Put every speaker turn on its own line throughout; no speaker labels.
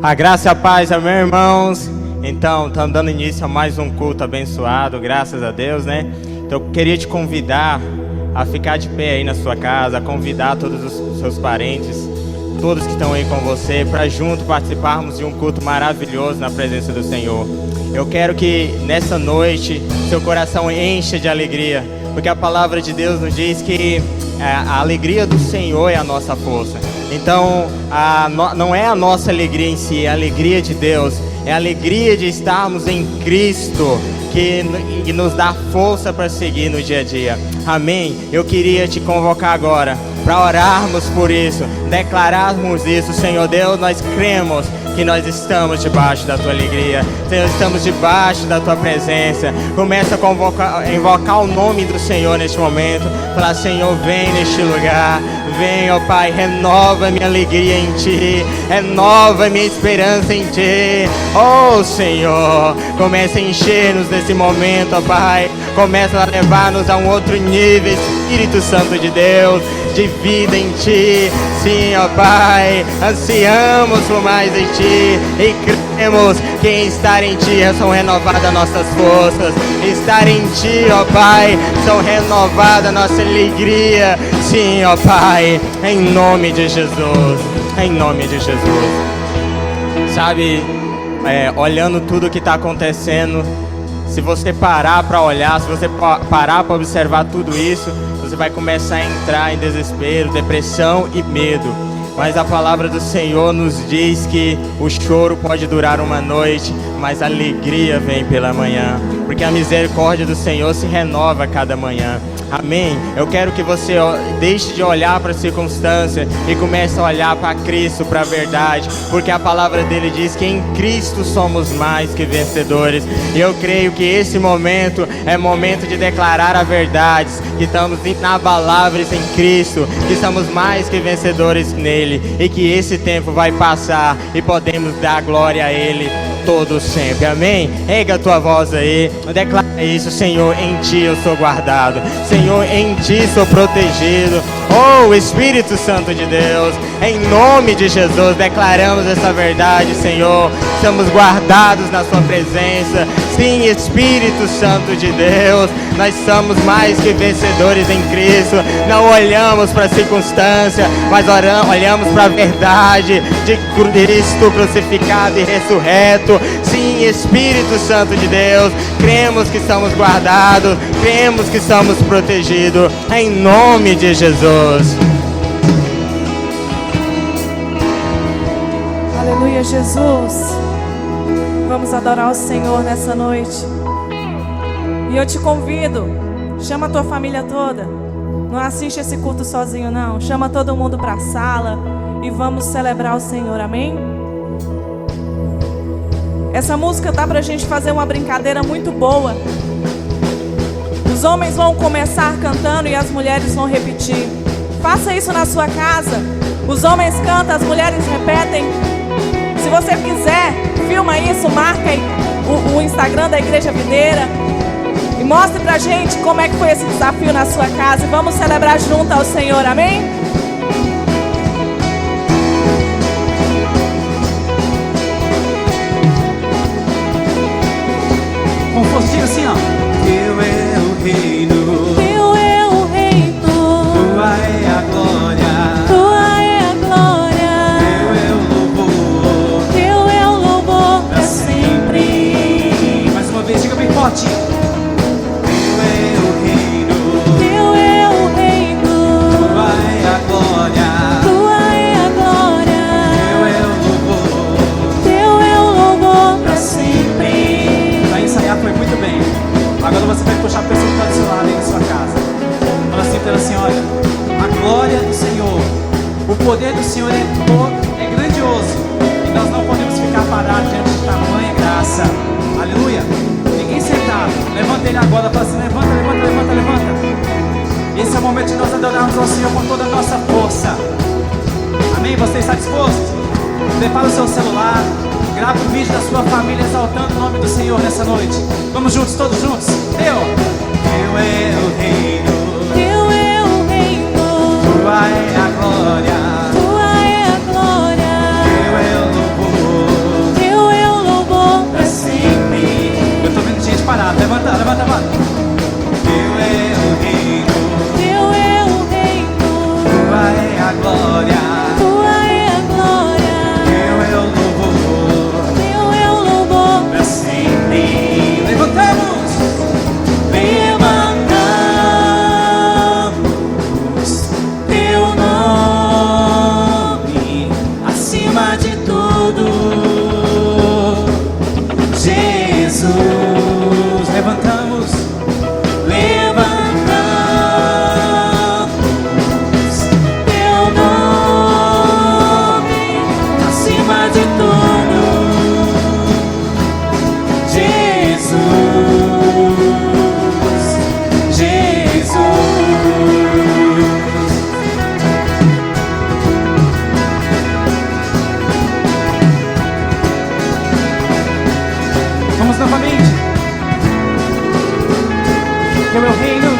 A graça e a paz, amém, irmãos? Então, estamos dando início a mais um culto abençoado, graças a Deus, né? Então, eu queria te convidar a ficar de pé aí na sua casa, a convidar todos os seus parentes, todos que estão aí com você, para junto participarmos de um culto maravilhoso na presença do Senhor. Eu quero que nessa noite seu coração encha de alegria, porque a palavra de Deus nos diz que a alegria do Senhor é a nossa força. Então, não é a nossa alegria em si, é a alegria de Deus. É a alegria de estarmos em Cristo que nos dá força para seguir no dia a dia. Amém? Eu queria te convocar agora para orarmos por isso, declararmos isso. Senhor Deus, nós cremos que nós estamos debaixo da Tua alegria. Senhor, estamos debaixo da Tua presença. Começa a invocar o nome do Senhor neste momento. Falar: Senhor, vem neste lugar. Vem, ó Pai, renova minha alegria em Ti. Renova minha esperança em Ti. Oh, Senhor, começa a encher-nos nesse momento, ó Pai. Começa a levar-nos a um outro nível, Espírito Santo de Deus, de vida em Ti. Sim, ó Pai, ansiamos por mais em Ti e cremos que em estar em Ti são renovadas nossas forças. Estar em Ti, ó Pai, são renovadas nossa alegria. Sim, ó Pai, em nome de Jesus, em nome de Jesus. Sabe, olhando tudo que está acontecendo, se você parar para olhar, se você parar para observar tudo isso, você vai começar a entrar em desespero, depressão e medo. Mas a palavra do Senhor nos diz que o choro pode durar uma noite, mas a alegria vem pela manhã, porque a misericórdia do Senhor se renova a cada manhã. Amém? Eu quero que você deixe de olhar para a circunstância e comece a olhar para Cristo, para a verdade, porque a palavra dele diz que em Cristo somos mais que vencedores. E eu creio que esse momento é momento de declarar a verdade, que estamos inabaláveis em Cristo, que somos mais que vencedores nele, e que esse tempo vai passar e podemos dar glória a ele todo sempre. Amém? Erga a tua voz aí, declara isso: Senhor, em Ti eu sou guardado. Senhor, em Ti sou protegido. Oh, Espírito Santo de Deus, em nome de Jesus, declaramos essa verdade, Senhor. Estamos guardados na Sua presença. Sim, Espírito Santo de Deus, nós somos mais que vencedores em Cristo. Não olhamos para a circunstância, mas olhamos para a verdade de Cristo crucificado e ressurreto. Sim, Espírito Santo de Deus, cremos que estamos guardados, cremos que estamos protegidos, em nome de Jesus.
Aleluia, Jesus. Vamos adorar o Senhor nessa noite. E eu te convido, chama a tua família toda. Não assiste esse culto sozinho, não. Chama todo mundo para a sala e vamos celebrar o Senhor, amém? Essa música dá pra gente fazer uma brincadeira muito boa. Os homens vão começar cantando e as mulheres vão repetir. Faça isso na sua casa. Os homens cantam, as mulheres repetem. Se você quiser, filma isso, marca aí o Instagram da Igreja Videira e mostre pra gente como é que foi esse desafio na sua casa. E vamos celebrar junto ao Senhor, amém?
Com força, diga assim, ó. Teu é o reino,
Teu é o reino,
Tua é a glória,
Tua é a glória,
Teu é o louvor,
Teu é o louvor pra sempre.
mais uma vez, diga bem forte. Teu é o reino,
Teu é o reino,
Tua é a glória,
Tua é a glória,
Teu é o louvor.
Teu é o louvor pra sempre.
Pra ensaiar foi muito bem. Agora você vai puxar a pessoa que está do seu lado aí na sua casa. Fala assim para ela assim: olha, a glória do Senhor, o poder do Senhor é grandioso, e nós não podemos ficar parados diante de tamanha graça. Aleluia. Ninguém sentado. Levanta ele agora. Fala assim: levanta, levanta, levanta, levanta. Esse é o momento de nós adorarmos ao Senhor com toda a nossa força. Amém? Você está disposto? Prepara o seu celular, grava um vídeo da sua família exaltando o nome do Senhor nessa noite. Vamos juntos, todos juntos. Teu é o reino,
Teu é o reino,
Tua é a glória,
Tua é a glória,
Teu é o louvor, de tudo. Jesus, levantamos, teu nome acima de tudo. Jesus, Jesus. Vamos novamente. Teu é o reino.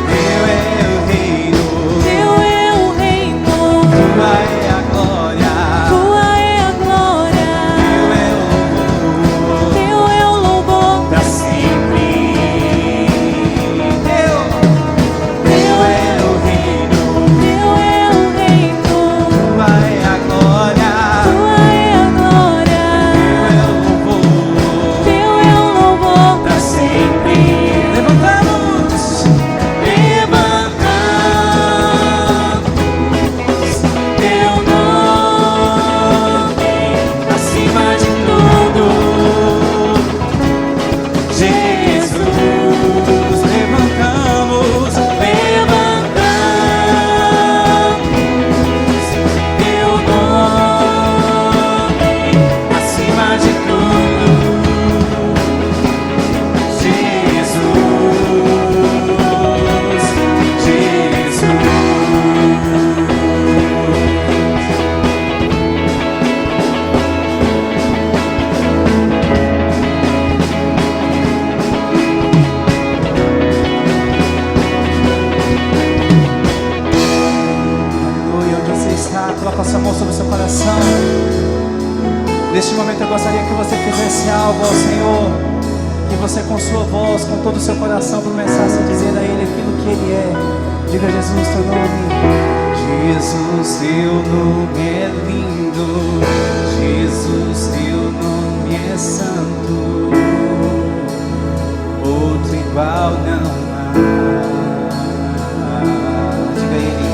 Teu é o reino.
Teu é o reino.
Tua é a glória.
Tua é a glória.
Teu é o louvor.
Teu é o louvor.
Pra sempre. Teu é o reino.
Teu é o reino.
Tua é a glória.
Tua é a glória.
Teu é o louvor.
Teu é o louvor.
Pra sempre. Levantamos, teu nome acima de tudo. Jesus, levantamos, teu nome acima de tudo. Aleluia, onde você está, coloca a sua mão sobre o seu coração. Neste momento eu gostaria que você fizesse algo ao Senhor, que você com sua voz, com todo o seu coração começasse a dizer a Ele aquilo que Ele é. Diga: Jesus, teu nome. Jesus, teu nome é lindo. Jesus, teu nome é santo. Outro igual não há. Diga a Ele: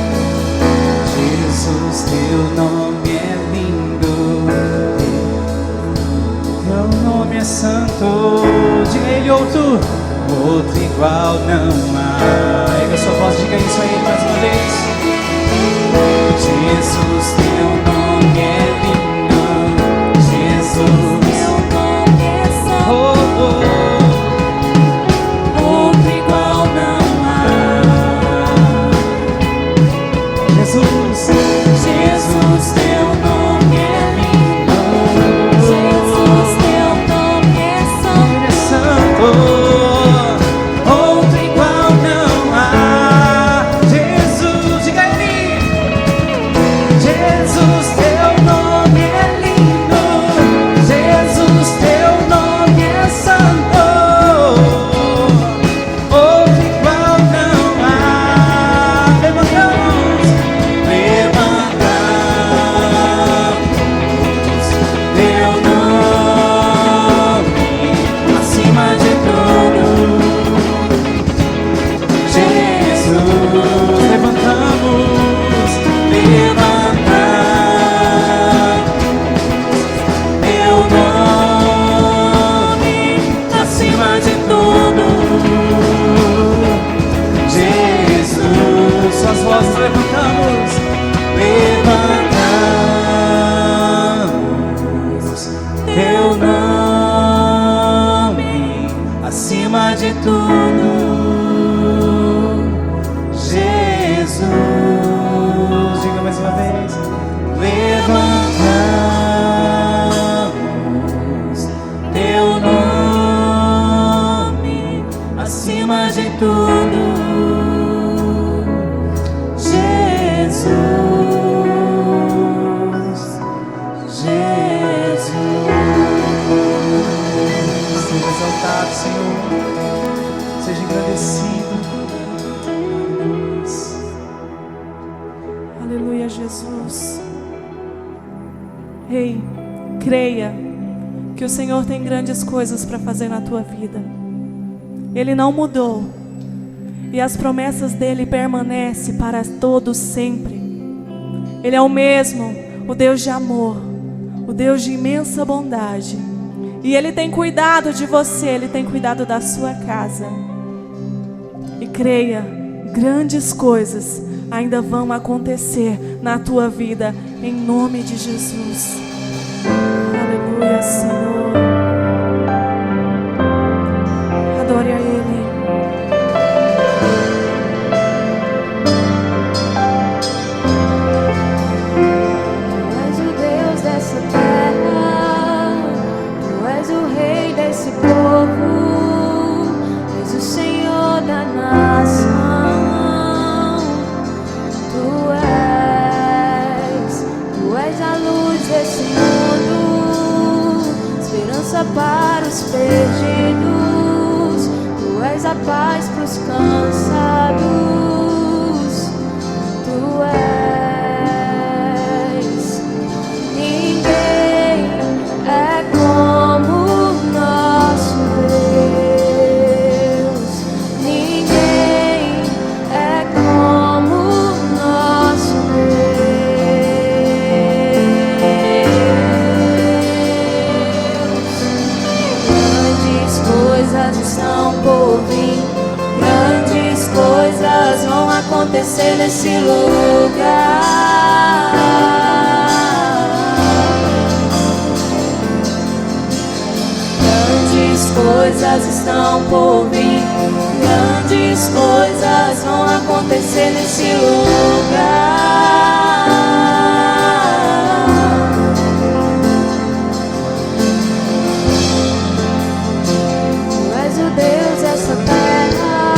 Jesus, teu nome é lindo. Teu nome é santo. Diga a Ele: outro igual não há. Erga a sua voz, diga isso a Ele mais uma vez. Jesus, teu nome é lindo. Jesus,
Teu nome é santo.
outro igual não há. Jesus, teu nome é lindo.
Jesus, teu nome é santo.
Ele é santo. Outro igual não há. Jesus, diga a Ele. Jesus, teu nome é lindo. Jesus, teu nome é santo. Outro igual não há. Levantamos, teu nome acima de tudo. Jesus, levantamos, teu nome acima de tudo. Jesus, suas vozes levantamos, teu nome acima de tudo. Jesus, diga mais uma vez. Levantamos teu nome acima de tudo. Jesus, Jesus. Seja exaltado, Senhor. Seja engrandecido.
Aleluia, Jesus. Ei, creia que o Senhor tem grandes coisas para fazer na tua vida. Ele não mudou. E as promessas dele permanecem para todos sempre. Ele é o mesmo, o Deus de amor, o Deus de imensa bondade. E Ele tem cuidado de você, Ele tem cuidado da sua casa. E creia, grandes coisas ainda vão acontecer na tua vida, em nome de Jesus. Aleluia, Senhor. Adore a Ele.
Tu és o Deus dessa terra, Tu és o Rei desse povo, és o Senhor da nação. Tu és a luz desse mundo, esperança para os perdidos. Tu és a paz para os cansados. Tu és. Ninguém é como o nosso Deus. Ninguém é como o nosso Deus. Grandes coisas estão por vir, grandes coisas vão acontecer nesse lugar. Grandes coisas estão por vir, grandes coisas vão acontecer nesse lugar. Tu és o Deus dessa terra,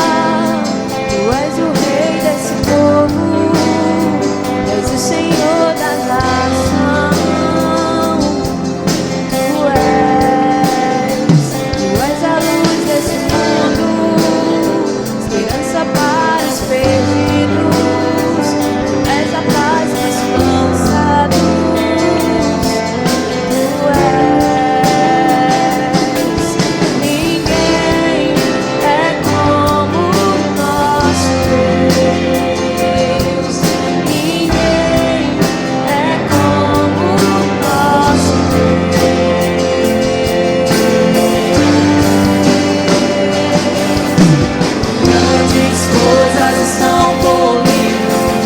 Tu és o Rei desse povo, és o Senhor da nação. Tu és a luz desse mundo, esperança para os perdidos. Tu és a paz para os cansados. Tu és. Ninguém é como o nosso Deus. Ninguém é como o nosso Grandes coisas estão por vir,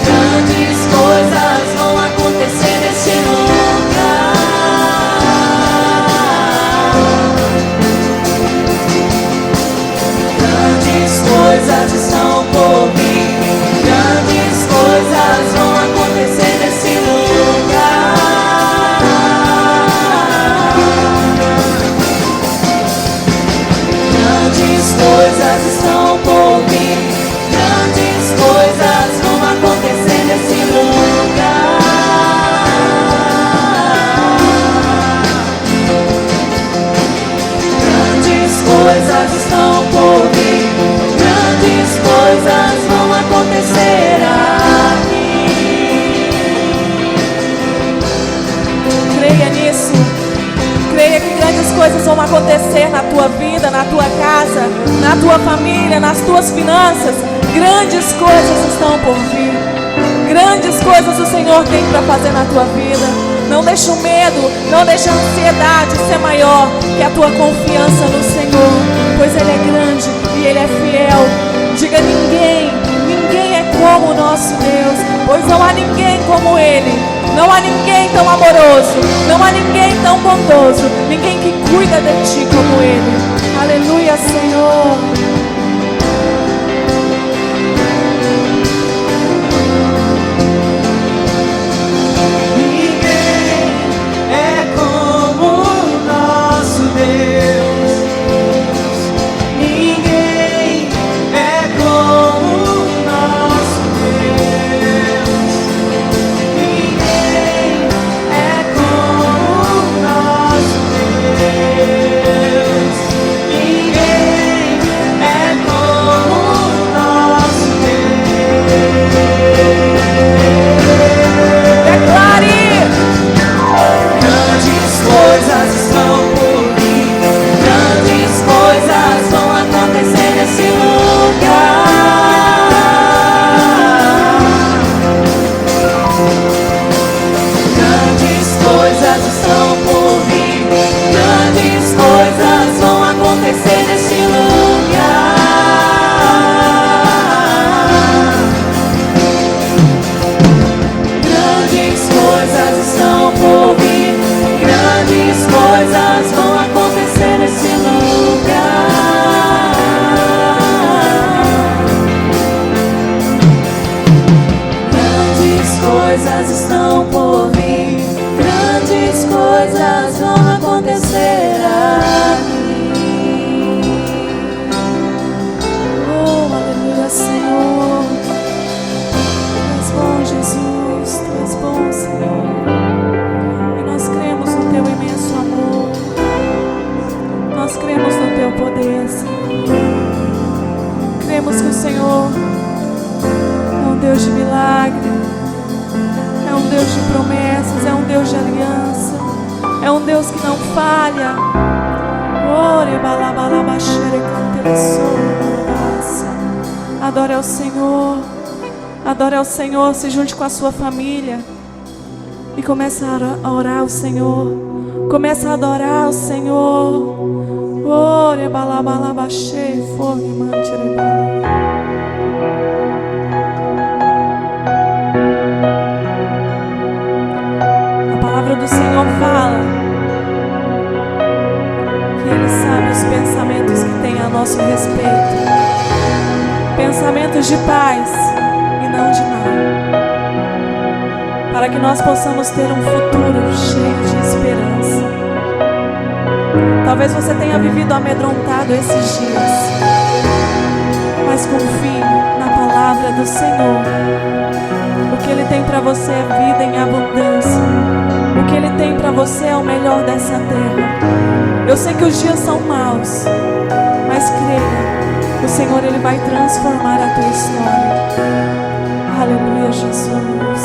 grandes coisas vão acontecer nesse lugar. Grandes coisas estão por vir, grandes coisas vão acontecer nesse lugar. Grandes coisas estão por vir, grandes coisas vão acontecer nesse lugar. Grandes coisas estão por vir, grandes coisas vão acontecer aqui.
Creia nisso. Creia que grandes coisas vão acontecer na tua vida, na tua casa, na tua família, nas tuas finanças. Grandes coisas estão por vir. Grandes coisas o Senhor tem para fazer na tua vida. Não deixa o medo, não deixa a ansiedade ser maior que a tua confiança no Senhor, pois Ele é grande e Ele é fiel. Diga: ninguém é como o nosso Deus, pois não há ninguém como Ele. Não há ninguém tão amoroso, não há ninguém tão bondoso, ninguém que cuida de ti como Ele. Aleluia, Senhor.
Ninguém é como o nosso Deus. Ninguém é como o nosso Deus. Ninguém é como o nosso Deus. Ninguém
coisas vão acontecer aqui.
Oh, aleluia, Senhor. Tu és bom, Jesus. Tu és bom, Senhor. E nós cremos no Teu imenso amor. Nós cremos no Teu poder, Senhor. Cremos que o Senhor é um Deus de milagre, é um Deus de promessas, é um Deus de aliança, é um Deus que não falha. Adore ao Senhor, adore ao Senhor, se junte com a sua família e comece a orar ao Senhor, comece a adorar ao Senhor. A palavra do Senhor fala que Ele sabe os pensamentos que tem a nosso respeito, pensamentos de paz e não de mal, para que nós possamos ter um futuro cheio de esperança. Talvez você tenha vivido amedrontado esses dias, mas confie na palavra do Senhor. O que Ele tem para você é vida em abundância. O que Ele tem para você é o melhor dessa terra. Eu sei que os dias são maus, mas creia, o Senhor Ele vai transformar a tua história. Aleluia, Jesus.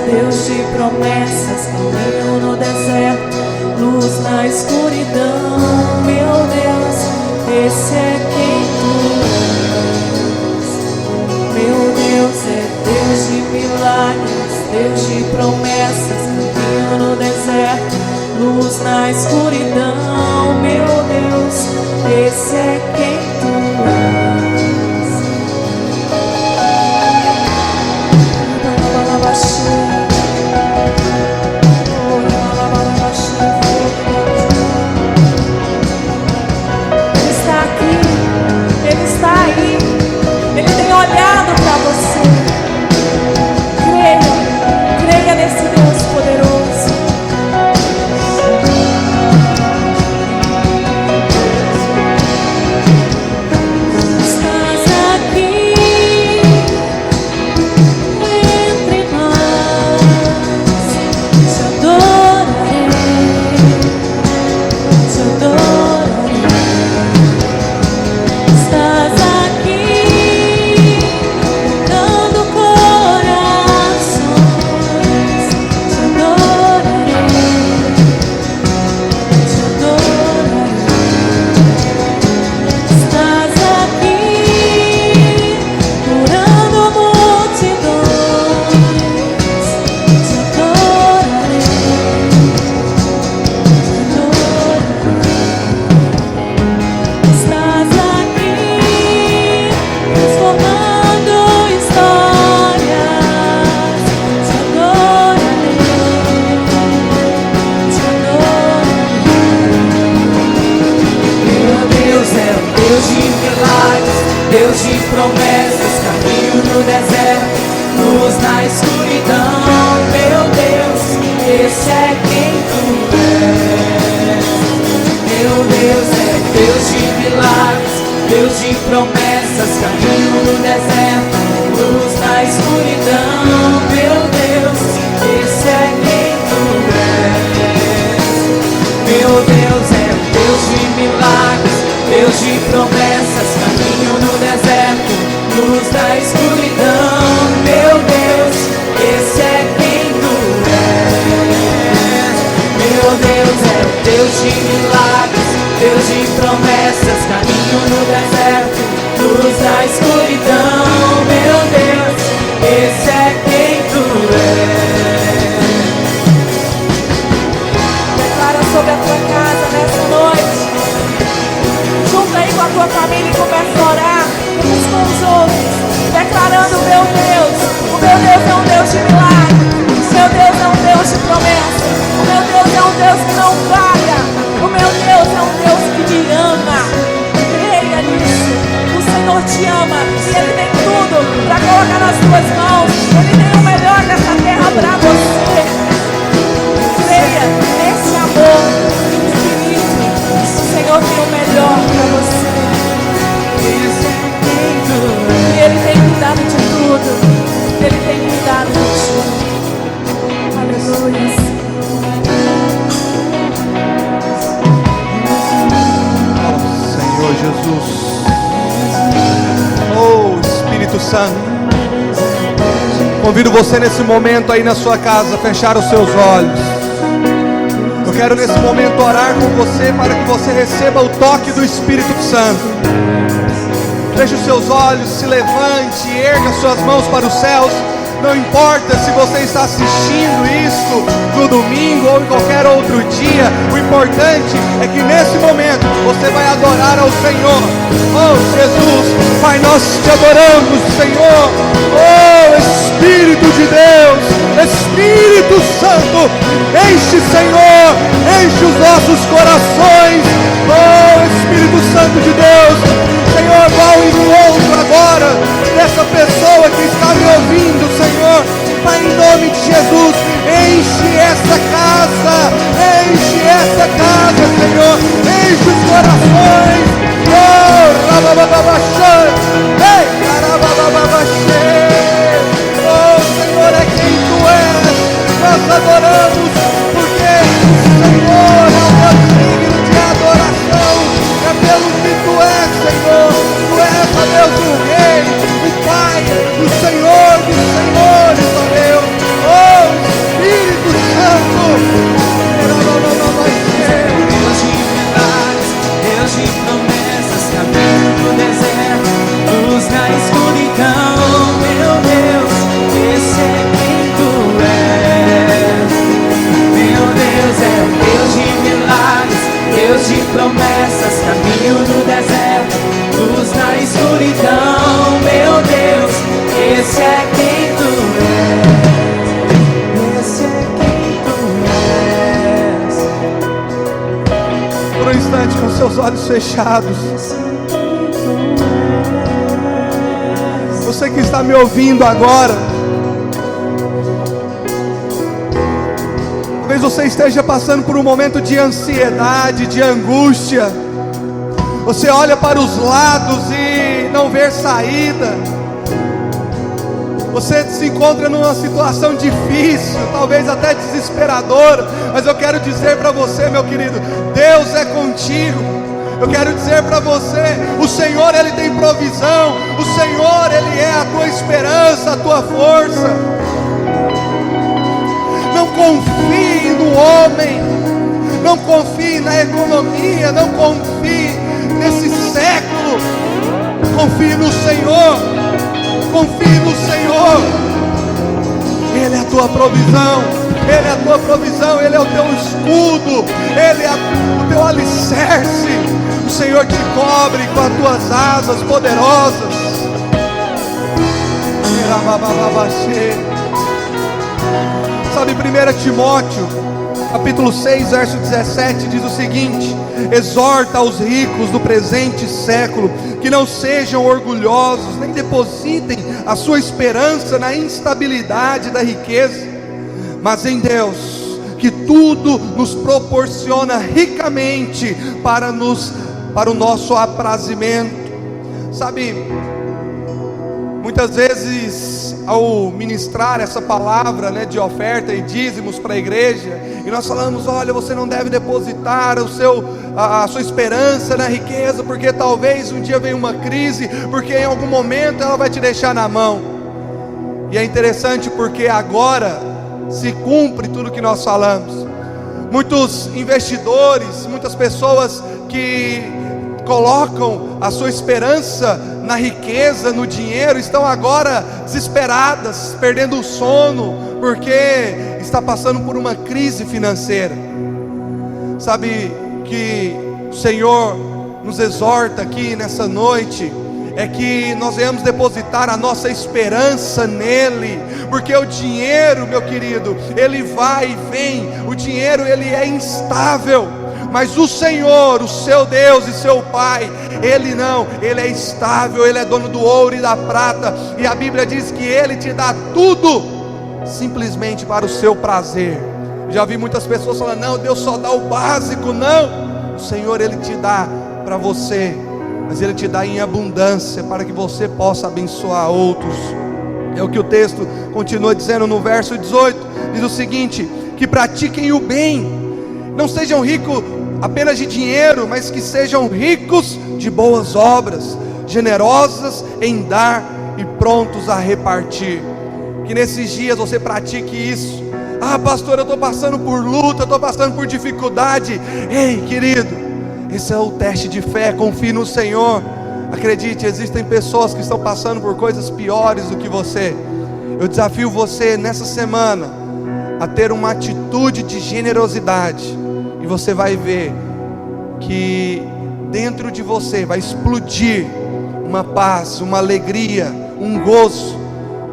Deus de promessas, caminho no deserto, luz na escuridão. Meu Deus, esse é quem tu és. Meu Deus é Deus de milagres, Deus de promessas, caminho no deserto, luz na escuridão. Meu Deus, esse é quem tu és.
Ele está aqui, Ele está aí, Ele tem olhado para você. Creia, creia nesse Deus poderoso.
Estás aqui entre nós, te adorarei, te adorarei. Estás aqui tocando corações, te adorarei, te adorarei. Estás aqui curando multidões, te adorarei, te adorarei. Estás aqui transformando histórias, te adorarei, te adorarei.
Meu Deus é o Deus de milagres, Deus de promessas, caminho no deserto, luz na escuridão. Meu Deus, esse é quem tu és. Meu Deus é Deus de milagres, Deus de promessas, promessas, caminho no deserto, luz na escuridão. Meu Deus, esse é quem tu és. Meu Deus é Deus de milagres, Deus de promessas, caminho no deserto, luz na escuridão. Meu Deus, esse é quem tu és. Meu Deus é Deus de milagres, Deus de promessas, caminho no deserto, luz na escuridão. Meu Deus, esse é quem tu és.
Declara sobre a tua casa nessa noite. Junta aí com a tua família e começa a orar uns com os outros, declarando: o meu Deus é um Deus de milagre, o meu Deus é um Deus de promessa, o meu Deus é um Deus que não falha, o meu Deus é um Deus que te ama. Creia nisso. O Senhor te ama e Ele tem tudo para colocar nas tuas mãos. Ele tem o melhor dessa terra para você. Creia nesse amor infinito. O Senhor tem o melhor para você. E Ele tem cuidado de tudo. Ele tem cuidado de ti. Aleluia.
Senhor Jesus, oh Espírito Santo, convido você nesse momento aí na sua casa a fechar os seus olhos. Eu quero nesse momento orar com você para que você receba o toque do Espírito Santo. Feche os seus olhos, se levante, erga suas mãos para os céus. Não importa se você está assistindo isso no domingo ou em qualquer outro dia, o importante é que nesse momento você vai adorar ao Senhor. Oh Jesus, Pai, nós te adoramos, Senhor. Oh Espírito de Deus, Espírito Santo, enche, Senhor, enche os nossos corações. Oh Espírito Santo de Deus, Senhor, vá ao encontro agora dessa pessoa que está me ouvindo, Senhor. Pai, em nome de Jesus, enche essa casa, Senhor, enche os corações. Oh, rabababaxê, ei, carabababaxê. Oh, Senhor, é quem tu és. Nós adoramos, porque o Senhor é o Deus digno de adoração. É pelo que tu és, Senhor. Tu és, ó Deus, o Rei, o Pai, o Senhor dos Senhores, ó Deus. Oh, Espírito Santo.
Deus de milagres, Deus de promessas, caminho no deserto, luz na escuridão. Meu Deus, esse é quem tu és. Meu Deus é Deus de milagres, Deus de promessas, caminho no deserto, luz na escuridão. Meu Deus, esse é quem tu és. Esse é quem tu és.
Por um instante, com seus olhos fechados, você que está me ouvindo agora, talvez você esteja passando por um momento de ansiedade, de angústia. Você olha para os lados e não vê saída. Você se encontra numa situação difícil, talvez até desesperadora. Mas eu quero dizer para você, meu querido, Deus é contigo. Eu quero dizer para você, o Senhor, Ele tem provisão. O Senhor, Ele é a tua esperança, a tua força. Não confie no homem, não confie na economia, não confie nesse século. Confie no Senhor, confie no Senhor. Ele é a tua provisão, Ele é a tua provisão, Ele é o teu escudo, Ele é o teu alicerce. O Senhor te cobre com as tuas asas poderosas. Sabe, 1 Timóteo capítulo 6, verso 17 diz o seguinte: exorta aos ricos do presente século que não sejam orgulhosos, nem depositem a sua esperança na instabilidade da riqueza, mas em Deus, que tudo nos proporciona ricamente para o nosso aprazimento. Sabe, muitas vezes ao ministrar essa palavra, né, de oferta e dízimos para a igreja, e nós falamos: olha, você não deve depositar a sua esperança na riqueza, porque talvez um dia venha uma crise, porque em algum momento ela vai te deixar na mão. E é interessante porque agora se cumpre tudo que nós falamos. Muitos investidores, muitas pessoas que colocam a sua esperança na riqueza, no dinheiro, estão agora desesperadas, perdendo o sono, porque está passando por uma crise financeira. Sabe que o Senhor nos exorta aqui nessa noite, é que nós venhamos depositar a nossa esperança nele, porque o dinheiro, meu querido, ele vai e vem, o dinheiro ele é instável, mas o Senhor, o seu Deus e seu Pai, Ele não, Ele é estável, Ele é dono do ouro e da prata, e a Bíblia diz que Ele te dá tudo, simplesmente para o seu prazer. Já vi muitas pessoas falando: não, Deus só dá o básico. Não, o Senhor Ele te dá para você, mas Ele te dá em abundância, para que você possa abençoar outros. É o que o texto continua dizendo no verso 18, diz o seguinte: que pratiquem o bem, não sejam ricos apenas de dinheiro, mas que sejam ricos de boas obras, generosas em dar e prontos a repartir. Que nesses dias você pratique isso. Ah, pastor, eu estou passando por luta, eu estou passando por dificuldade. Ei, querido, esse é o teste de fé. Confie no Senhor. Acredite, existem pessoas que estão passando por coisas piores do que você. Eu desafio você nessa semana a ter uma atitude de generosidade, e você vai ver que dentro de você vai explodir uma paz, uma alegria, um gozo,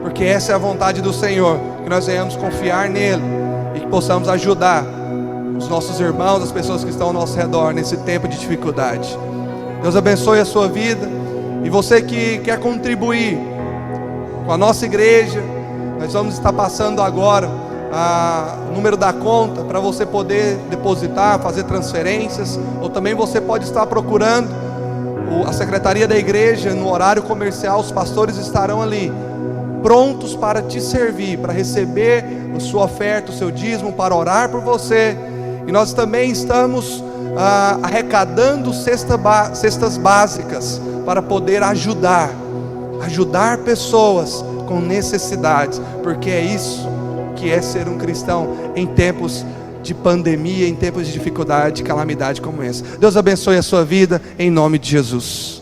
porque essa é a vontade do Senhor, que nós venhamos confiar nele e que possamos ajudar os nossos irmãos, as pessoas que estão ao nosso redor nesse tempo de dificuldade. Deus abençoe a sua vida. E você que quer contribuir com a nossa igreja, nós vamos estar passando agora o número da conta para você poder depositar, fazer transferências, ou também você pode estar procurando a secretaria da igreja no horário comercial. Os pastores estarão ali prontos para te servir, para receber a sua oferta, o seu dízimo, para orar por você. E nós também estamos arrecadando cestas básicas para poder ajudar pessoas com necessidades, porque é isso que é ser um cristão em tempos de pandemia, em tempos de dificuldade, de calamidade como essa. Deus abençoe a sua vida, em nome de Jesus.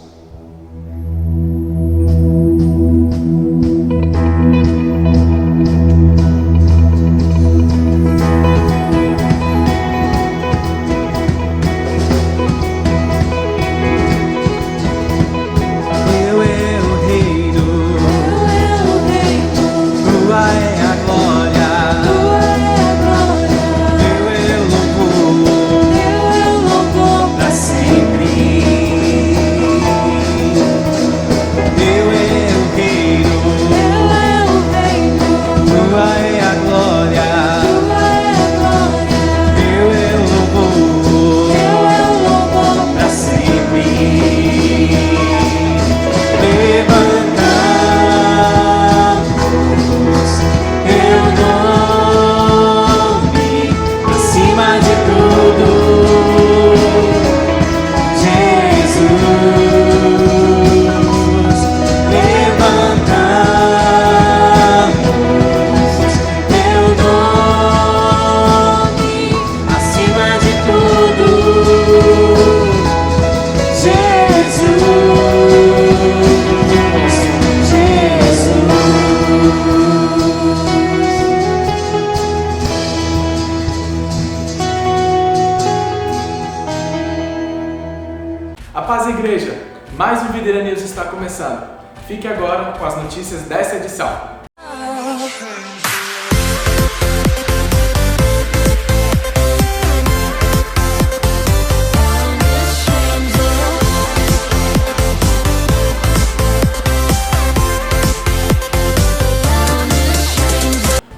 Igreja, mais um Videira News está começando. Fique agora com as notícias dessa edição.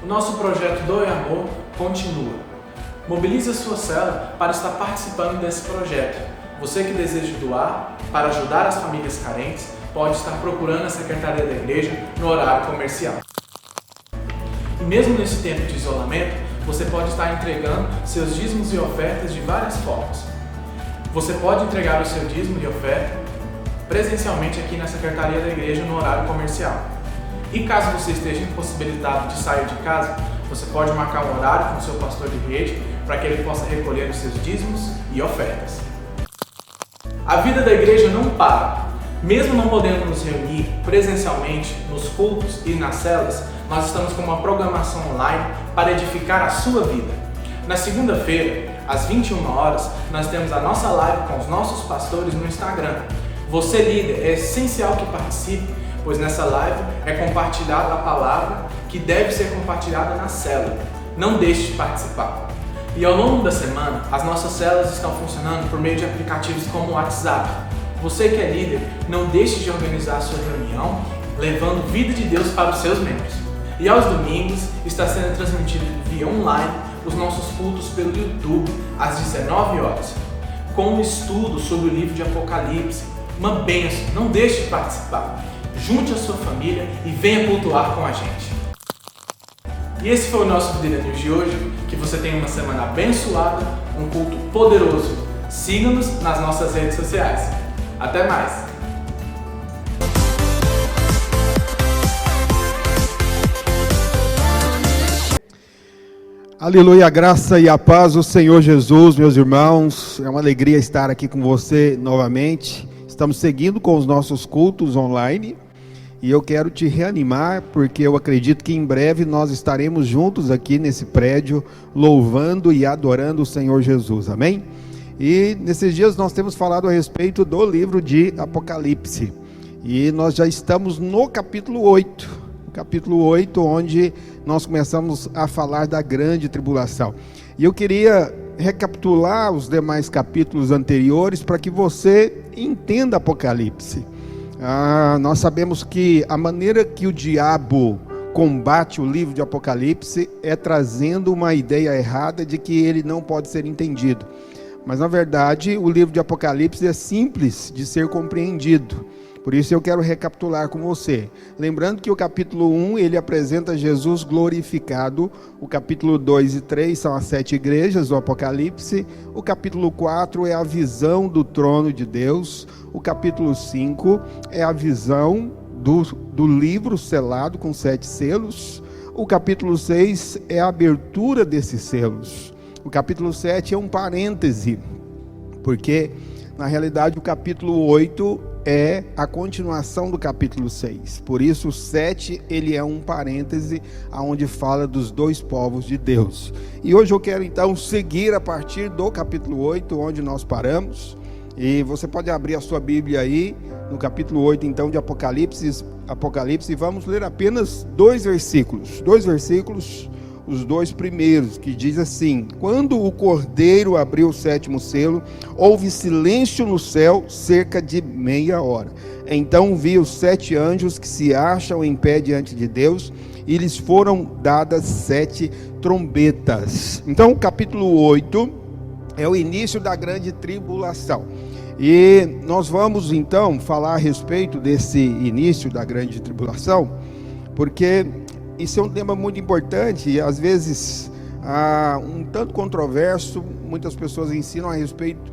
O nosso projeto Doe Amor continua. Mobilize a sua célula para estar participando desse projeto. Você que deseja doar para ajudar as famílias carentes, pode estar procurando a secretaria da igreja no horário comercial. E mesmo nesse tempo de isolamento, você pode estar entregando seus dízimos e ofertas de várias formas. Você pode entregar o seu dízimo e oferta presencialmente aqui na secretaria da igreja no horário comercial. E caso você esteja impossibilitado de sair de casa, você pode marcar um horário com o seu pastor de rede para que ele possa recolher os seus dízimos e ofertas. A vida da igreja não para. Mesmo não podendo nos reunir presencialmente nos cultos e nas celas, nós estamos com uma programação online para edificar a sua vida. Na segunda-feira, às 21 horas, nós temos a nossa live com os nossos pastores no Instagram. Você, líder, é essencial que participe, pois nessa live é compartilhada a palavra que deve ser compartilhada na célula. Não deixe de participar. E ao longo da semana, as nossas células estão funcionando por meio de aplicativos como o WhatsApp. Você que é líder, não deixe de organizar a sua reunião, levando vida de Deus para os seus membros. E aos domingos, está sendo transmitido via online os nossos cultos pelo YouTube, às 19 horas, com um estudo sobre o livro de Apocalipse. Uma bênção, não deixe de participar. Junte a sua família e venha cultuar com a gente. E esse foi o nosso Videira News de hoje. Que você tenha uma semana abençoada, um culto poderoso. Siga-nos nas nossas redes sociais. Até mais!
Aleluia, a graça e a paz do Senhor Jesus, meus irmãos. É uma alegria estar aqui com você novamente. Estamos seguindo com os nossos cultos online. E eu quero te reanimar, porque eu acredito que em breve nós estaremos juntos aqui nesse prédio, louvando e adorando o Senhor Jesus, amém? E nesses dias nós temos falado a respeito do livro de Apocalipse, e nós já estamos no capítulo 8, onde nós começamos a falar da grande tribulação. E eu queria recapitular os demais capítulos anteriores para que você entenda Apocalipse. Nós sabemos que a maneira que o diabo combate o livro de Apocalipse é trazendo uma ideia errada de que ele não pode ser entendido. Mas na verdade o livro de Apocalipse é simples de ser compreendido. Por isso eu quero recapitular com você. Lembrando que o capítulo 1 ele apresenta Jesus glorificado. O capítulo 2 e 3 são as 7 igrejas do Apocalipse. O capítulo 4 é a visão do trono de Deus. O capítulo 5 é a visão do livro selado com 7 selos. O capítulo 6 é a abertura desses selos. O capítulo 7 é um parêntese, porque na realidade o capítulo 8 é a continuação do capítulo 6. Por isso o 7 ele é um parêntese onde fala dos dois povos de Deus. E hoje eu quero então seguir a partir do capítulo 8, onde nós paramos. E você pode abrir a sua Bíblia aí, no capítulo 8 então de Apocalipse, e vamos ler apenas 2 versículos, os 2 primeiros, que diz assim: quando o Cordeiro abriu o 7º selo, houve silêncio no céu cerca de meia hora. Então vi os 7 anjos que se acham em pé diante de Deus, e lhes foram dadas 7 trombetas. Então o capítulo 8 é o início da grande tribulação. E nós vamos então falar a respeito desse início da grande tribulação, porque isso é um tema muito importante e às vezes um tanto controverso. Muitas pessoas ensinam a respeito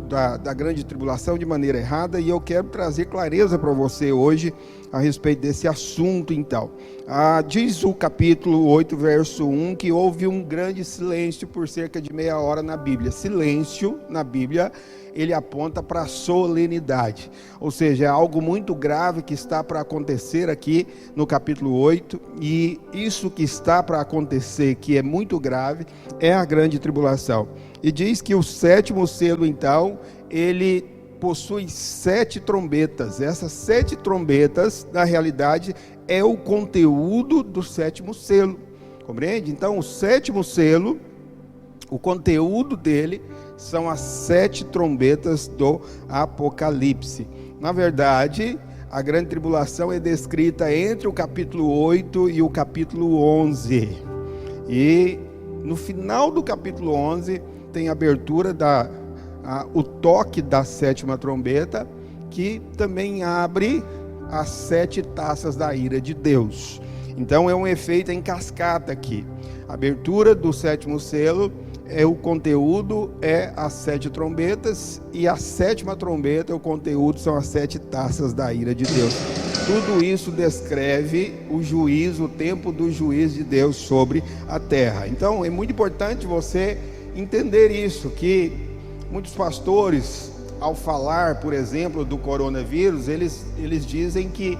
da grande tribulação de maneira errada, e eu quero trazer clareza para você hoje a respeito desse assunto. Então, diz o capítulo 8, verso 1, que houve um grande silêncio por cerca de meia hora na Bíblia. Silêncio na Bíblia, ele aponta para a solenidade, ou seja, é algo muito grave que está para acontecer aqui no capítulo 8, e isso que está para acontecer, que é muito grave, é a grande tribulação. E diz que o 7º selo, então, ele possui 7 trombetas. Essas 7 trombetas, na realidade, é o conteúdo do 7º selo. Compreende? Então, o 7º selo, o conteúdo dele são as 7 trombetas do Apocalipse. Na verdade, a grande tribulação é descrita entre o capítulo 8 e o capítulo 11. E no final do capítulo 11 tem a abertura o toque da 7ª trombeta, que também abre as 7 taças da ira de Deus. Então é um efeito em cascata aqui. A abertura do 7º selo, o conteúdo é as 7 trombetas, e a 7ª trombeta, o conteúdo são as 7 taças da ira de Deus. Tudo isso descreve o juízo, o tempo do juízo de Deus sobre a terra. Então é muito importante você entender isso, que muitos pastores, ao falar, por exemplo, do coronavírus, eles dizem que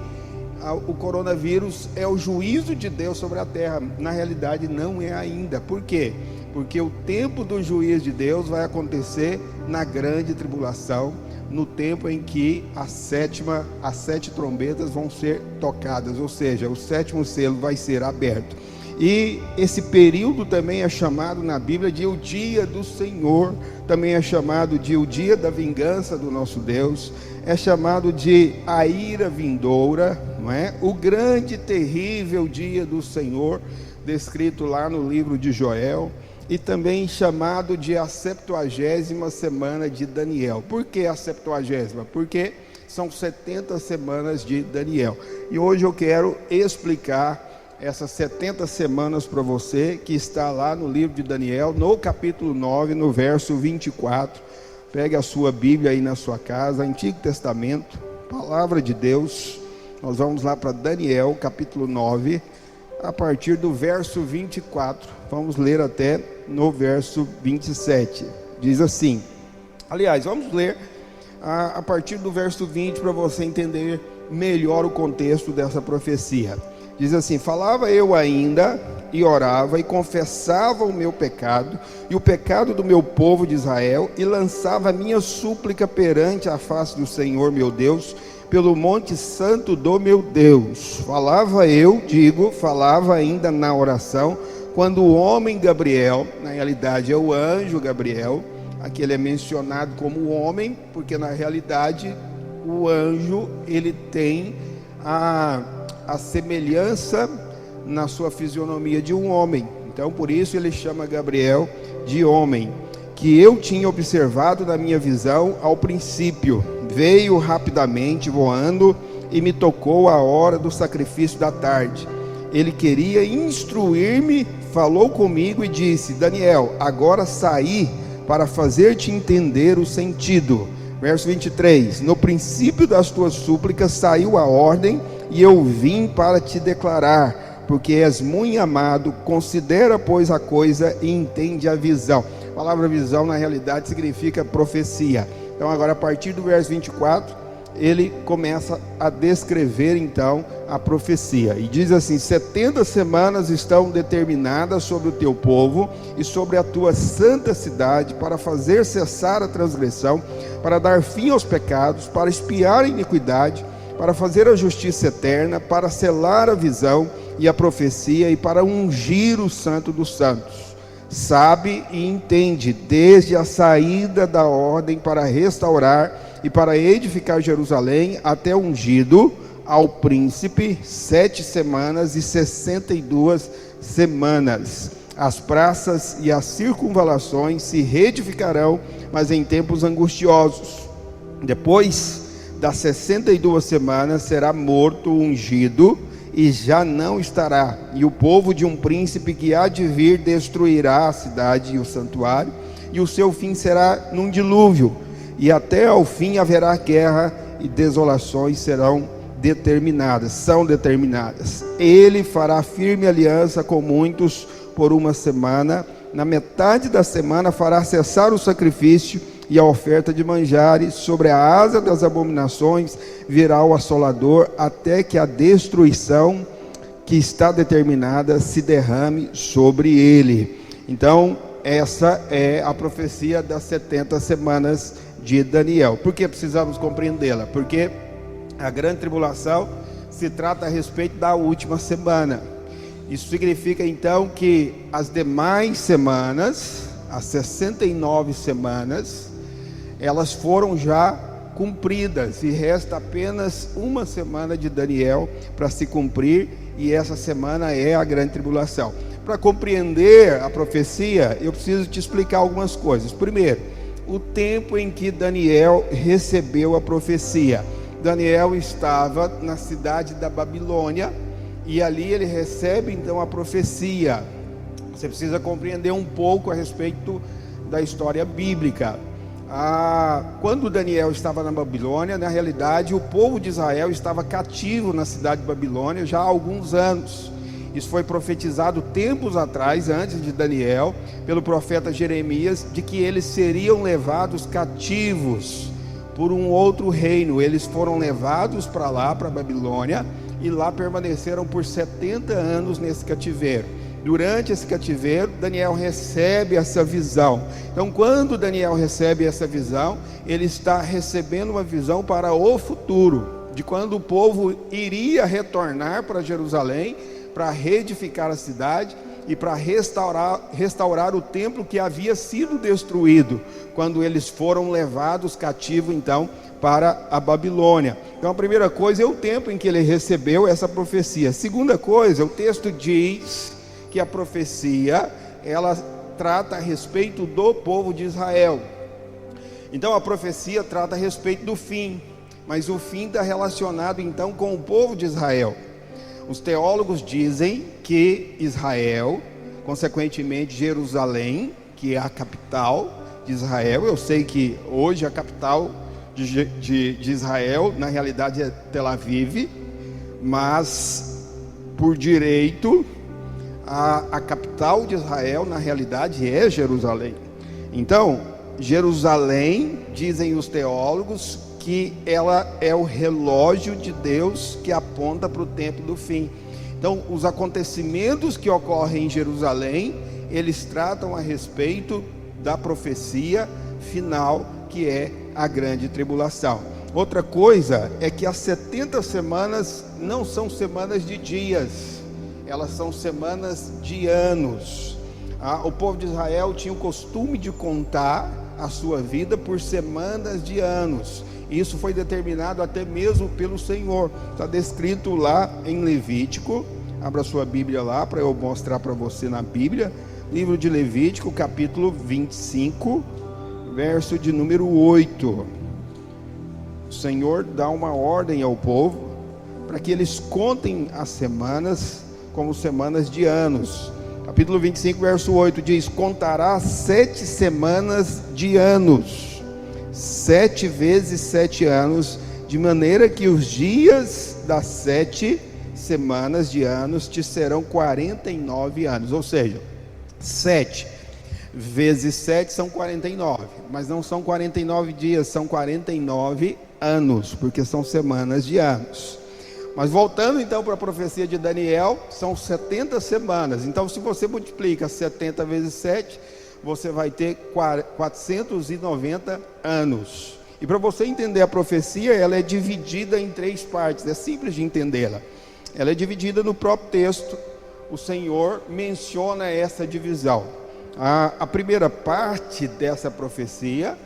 o coronavírus é o juízo de Deus sobre a terra. Na realidade não é ainda. Por quê? Porque o tempo do juízo de Deus vai acontecer na grande tribulação, no tempo em que as 7 trombetas vão ser tocadas, ou seja, o 7º selo vai ser aberto. E esse período também é chamado na Bíblia de o dia do Senhor, também é chamado de o dia da vingança do nosso Deus, é chamado de a ira vindoura, não é? O grande e terrível dia do Senhor, descrito lá no livro de Joel, e também chamado de a 70ª semana de Daniel. Por que a 70ª? Porque são 70 semanas de Daniel. E hoje eu quero explicar essas 70 semanas para você, que está lá no livro de Daniel, no capítulo 9, no verso 24. Pegue a sua Bíblia aí na sua casa, Antigo Testamento, Palavra de Deus. Nós vamos lá para Daniel, capítulo 9, a partir do verso 24. Vamos ler até no verso 27. Diz assim, aliás, vamos ler a partir do verso 20 para você entender melhor o contexto dessa profecia. Diz assim: falava eu ainda e orava e confessava o meu pecado e o pecado do meu povo de Israel, e lançava a minha súplica perante a face do Senhor meu Deus, pelo monte santo do meu Deus. Falava ainda na oração, quando o homem Gabriel, na realidade é o anjo Gabriel, aqui ele é mencionado como homem, porque na realidade o anjo, ele tem a semelhança na sua fisionomia de um homem. Então por isso ele chama Gabriel de homem, que eu tinha observado na minha visão ao princípio. Veio rapidamente voando e me tocou a hora do sacrifício da tarde. Ele queria instruir-me, falou comigo e disse: Daniel, agora saí para fazer-te entender o sentido. Verso 23: no princípio das tuas súplicas saiu a ordem, e eu vim para te declarar, porque és muito amado. Considera, pois, a coisa e entende a visão. A palavra visão, na realidade, significa profecia. Então, agora, a partir do verso 24, ele começa a descrever, então, a profecia. E diz assim: 70 semanas estão determinadas sobre o teu povo e sobre a tua santa cidade, para fazer cessar a transgressão, para dar fim aos pecados, para expiar a iniquidade, para fazer a justiça eterna, para selar a visão e a profecia, e para ungir o santo dos santos. Sabe e entende, desde a saída da ordem para restaurar e para edificar Jerusalém, até ungido ao príncipe, 7 semanas e 62 semanas. As praças e as circunvalações se reedificarão, mas em tempos angustiosos. Depois das 62 semanas será morto o ungido, e já não estará, e o povo de um príncipe que há de vir destruirá a cidade e o santuário, e o seu fim será num dilúvio, e até ao fim haverá guerra, e desolações são determinadas. Ele fará firme aliança com muitos por uma semana. Na metade da semana fará cessar o sacrifício e a oferta de manjares. Sobre a asa das abominações virá o assolador, até que a destruição que está determinada se derrame sobre ele. Então, essa é a profecia das 70 semanas de Daniel. Por que precisamos compreendê-la? Porque a grande tribulação se trata a respeito da última semana. Isso significa então que as demais semanas, as 69 semanas, elas foram já cumpridas, e resta apenas uma semana de Daniel para se cumprir, e essa semana é a grande tribulação. Para compreender a profecia, eu preciso te explicar algumas coisas. Primeiro, o tempo em que Daniel recebeu a profecia. Daniel estava na cidade da Babilônia e ali ele recebe então a profecia. Você precisa compreender um pouco a respeito da história bíblica. Quando Daniel estava na Babilônia, na realidade o povo de Israel estava cativo na cidade de Babilônia já há alguns anos. Isso foi profetizado tempos atrás, antes de Daniel, pelo profeta Jeremias, de que eles seriam levados cativos por um outro reino. Eles foram levados para lá, para a Babilônia, e lá permaneceram por 70 anos nesse cativeiro. Durante esse cativeiro, Daniel recebe essa visão. Então, quando Daniel recebe essa visão, ele está recebendo uma visão para o futuro, de quando o povo iria retornar para Jerusalém, para reedificar a cidade e para restaurar o templo que havia sido destruído, quando eles foram levados cativos, então, para a Babilônia. Então, a primeira coisa é o tempo em que ele recebeu essa profecia. A segunda coisa, o texto diz que a profecia, ela trata a respeito do povo de Israel. Então a profecia trata a respeito do fim, mas o fim está relacionado então com o povo de Israel. Os teólogos dizem que Israel, consequentemente Jerusalém, que é a capital de Israel, eu sei que hoje a capital de Israel na realidade é Tel Aviv, mas por direito a capital de Israel, na realidade, é Jerusalém. Então, Jerusalém, dizem os teólogos, que ela é o relógio de Deus que aponta para o tempo do fim. Então, os acontecimentos que ocorrem em Jerusalém, eles tratam a respeito da profecia final, que é a grande tribulação. Outra coisa é que as 70 semanas não são semanas de dias, elas são semanas de anos. O povo de Israel tinha o costume de contar a sua vida por semanas de anos. Isso foi determinado até mesmo pelo Senhor. Está descrito lá em Levítico. Abra sua Bíblia lá para eu mostrar para você na Bíblia. Livro de Levítico, capítulo 25, verso de número 8. O Senhor dá uma ordem ao povo para que eles contem as semanas como semanas de anos. Capítulo 25, verso 8 diz: contará 7 semanas de anos, 7 vezes 7 anos, de maneira que os dias das 7 semanas de anos te serão 49 anos. Ou seja, 7 vezes 7 são 49, mas não são 49 dias, são 49 anos, porque são semanas de anos. Mas voltando então para a profecia de Daniel, são 70 semanas. Então, se você multiplica 70 vezes 7, você vai ter 490 anos. E para você entender a profecia, ela é dividida em 3 partes. É simples de entendê-la. Ela é dividida no próprio texto. O Senhor menciona essa divisão. A primeira parte dessa profecia,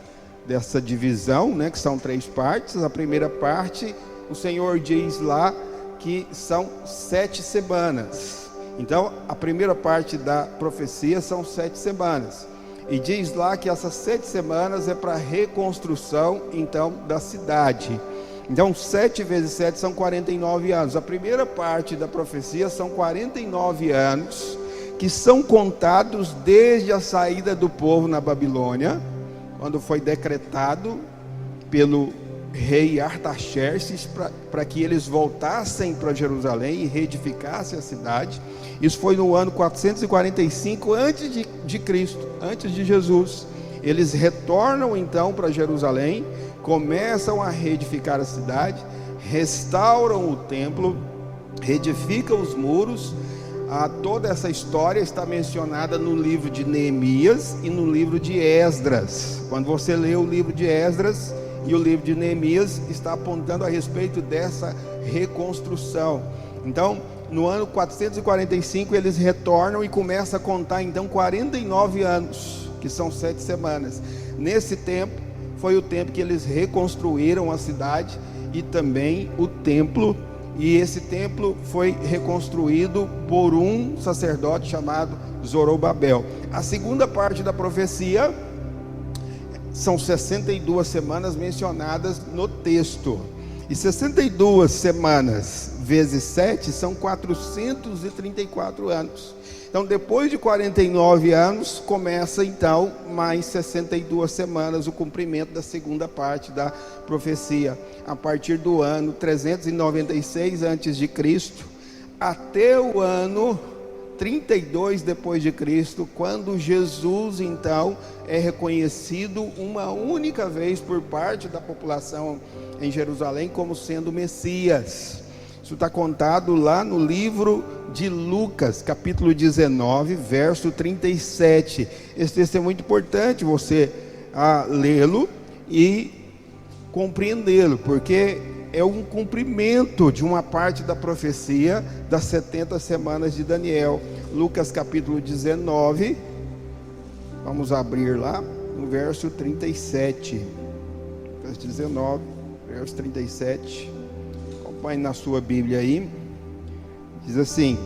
dessa divisão, que são 3 partes. A primeira parte, o Senhor diz lá que são 7 semanas. Então, a primeira parte da profecia são 7 semanas. E diz lá que essas 7 semanas é para a reconstrução, então, da cidade. Então, 7 vezes 7 são 49 anos. A primeira parte da profecia são 49 anos, que são contados desde a saída do povo na Babilônia, quando foi decretado pelo rei Artaxerxes para que eles voltassem para Jerusalém e reedificassem a cidade. Isso foi no ano 445 antes de Cristo, antes de Jesus. Eles retornam então para Jerusalém, começam a reedificar a cidade, restauram o templo, reedificam os muros. Toda essa história está mencionada no livro de Neemias e no livro de Esdras. Quando você lê o livro de Esdras e o livro de Neemias, está apontando a respeito dessa reconstrução. Então, no ano 445, eles retornam e começam a contar então 49 anos, que são 7 semanas. Nesse tempo, foi o tempo que eles reconstruíram a cidade e também o templo. E esse templo foi reconstruído por um sacerdote chamado Zorobabel. A segunda parte da profecia são 62 semanas mencionadas no texto. E 62 semanas vezes 7 são 434 anos. Então, depois de 49 anos, começa então mais 62 semanas o cumprimento da segunda parte da profecia. A partir do ano 396 a.C. até o ano 32 depois de Cristo, quando Jesus então é reconhecido uma única vez por parte da população em Jerusalém como sendo Messias. Isso está contado lá no livro de Lucas, capítulo 19, verso 37. Esse texto é muito importante você lê-lo e compreendê-lo, porque é um cumprimento de uma parte da profecia das 70 semanas de Daniel. Lucas capítulo 19, vamos abrir lá no verso 37. Verso 19, verso 37. Acompanhe na sua Bíblia aí. Diz assim: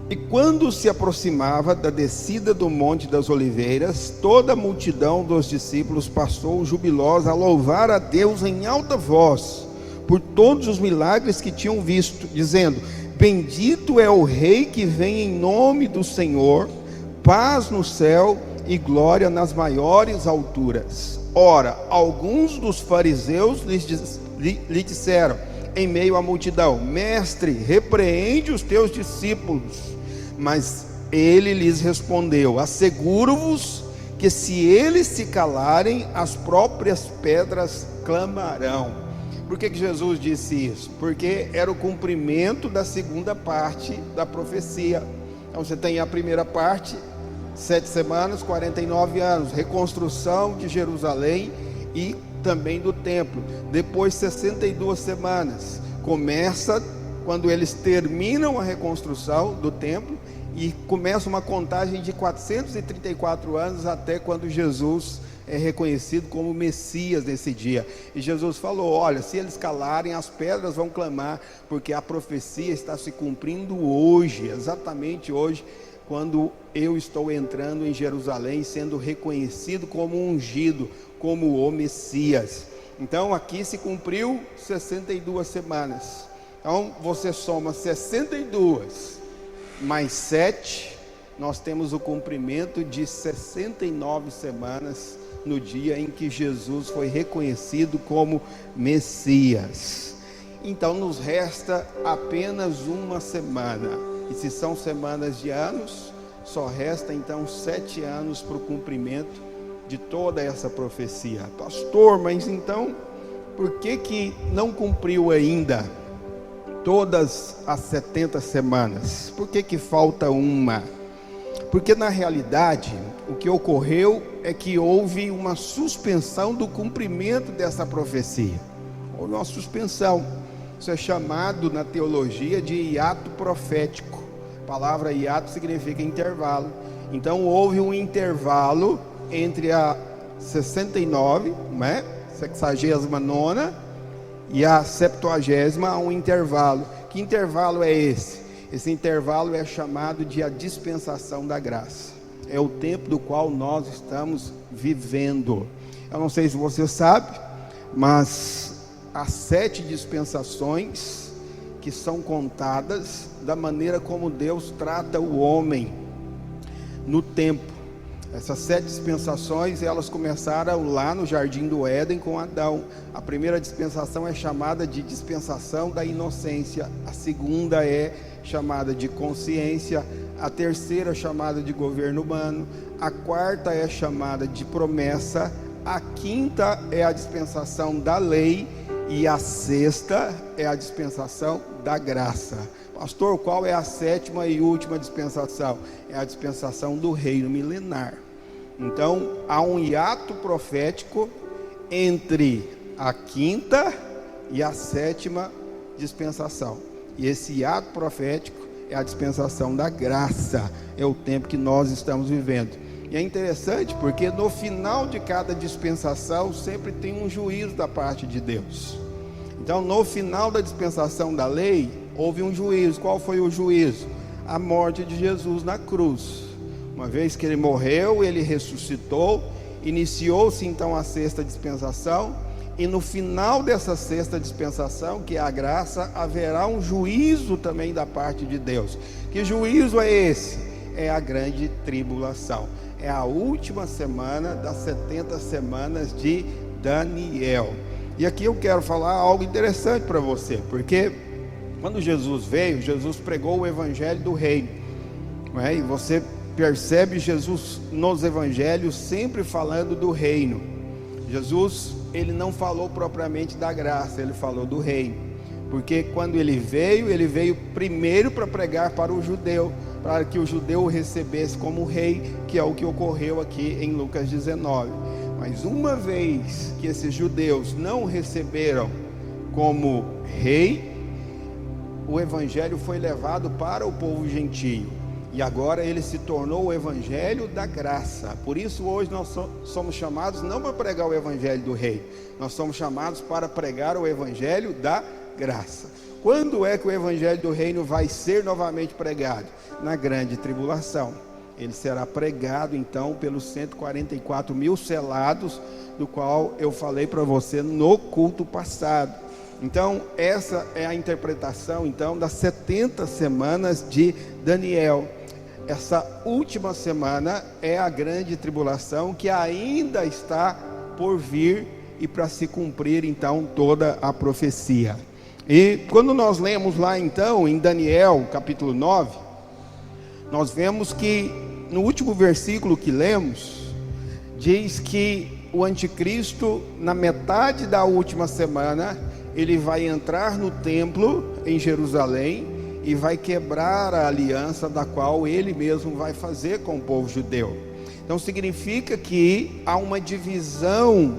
e quando se aproximava da descida do Monte das Oliveiras, toda a multidão dos discípulos passou jubilosa a louvar a Deus em alta voz, por todos os milagres que tinham visto, dizendo: bendito é o Rei que vem em nome do Senhor, paz no céu e glória nas maiores alturas. Ora, alguns dos fariseus lhe disseram, em meio à multidão: mestre, repreende os teus discípulos. Mas ele lhes respondeu: asseguro-vos que se eles se calarem, as próprias pedras clamarão. Por que Jesus disse isso? Porque era o cumprimento da segunda parte da profecia. Então você tem a primeira parte, 7 semanas, 49 anos, reconstrução de Jerusalém e também do templo. Depois 62 semanas, começa quando eles terminam a reconstrução do templo e começa uma contagem de 434 anos até quando Jesus é reconhecido como Messias nesse dia. E Jesus falou: olha, se eles calarem, as pedras vão clamar, porque a profecia está se cumprindo hoje, exatamente hoje, quando eu estou entrando em Jerusalém, sendo reconhecido como ungido, como o Messias. Então aqui se cumpriu 62 semanas. Então você soma 62 mais 7, nós temos o cumprimento de 69 semanas no dia em que Jesus foi reconhecido como Messias. Então nos resta apenas uma semana. E se são semanas de anos, só resta então 7 anos para o cumprimento de toda essa profecia. Pastor, mas então, por que não cumpriu ainda todas as 70 semanas? Por que falta uma? Porque na realidade, o que ocorreu é que houve uma suspensão do cumprimento dessa profecia. Houve uma suspensão. Isso é chamado na teologia de hiato profético. A palavra hiato significa intervalo. Então houve um intervalo entre a 69, né, 69ª, e a 70ª, há um intervalo. Que intervalo é esse? Esse intervalo é chamado de a dispensação da graça. É o tempo do qual nós estamos vivendo. Eu não sei se você sabe, mas há 7 dispensações que são contadas da maneira como Deus trata o homem no tempo. Essas 7 dispensações, elas começaram lá no Jardim do Éden com Adão. A primeira dispensação é chamada de dispensação da inocência. A segunda é chamada de consciência. A terceira é chamada de governo humano. A quarta é chamada de promessa. A quinta é a dispensação da lei. E a sexta é a dispensação da graça. Pastor, qual é a 7ª e última dispensação? É a dispensação do reino milenar. Então, há um hiato profético entre a 5ª e a 7ª dispensação. E esse hiato profético é a dispensação da graça. É o tempo que nós estamos vivendo. E é interessante porque no final de cada dispensação sempre tem um juízo da parte de Deus. Então, no final da dispensação da lei, houve um juízo. Qual foi o juízo? A morte de Jesus na cruz. Uma vez que ele morreu, ele ressuscitou Iniciou-se então a sexta dispensação, e no final dessa sexta dispensação, que é a graça, haverá um juízo também da parte de Deus. Que juízo é esse? É a grande tribulação. É a última semana das 70 semanas de Daniel. E aqui eu quero falar algo interessante para você, porque quando Jesus veio, Jesus pregou o evangelho do reino, não é? E você percebe Jesus nos evangelhos sempre falando do reino. Jesus, ele não falou propriamente da graça, ele falou do reino, porque quando ele veio primeiro para pregar para o judeu, para que o judeu o recebesse como rei, que é o que ocorreu aqui em Lucas 19. Mas uma vez que esses judeus não o receberam como rei, o evangelho foi levado para o povo gentio, e agora ele se tornou o evangelho da graça. Por isso hoje nós somos chamados não para pregar o evangelho do rei, nós somos chamados para pregar o evangelho da graça. Quando é que o evangelho do reino vai ser novamente pregado? Na grande tribulação. Ele será pregado então pelos 144 mil selados, do qual eu falei para você no culto passado. Então essa é a interpretação então das 70 semanas de Daniel. Essa última semana é a grande tribulação, que ainda está por vir e para se cumprir então toda a profecia. E quando nós lemos lá então em Daniel capítulo 9, nós vemos que no último versículo que lemos, diz que o anticristo, na metade da última semana, ele vai entrar no templo em Jerusalém e vai quebrar a aliança da qual ele mesmo vai fazer com o povo judeu. Então significa que há uma divisão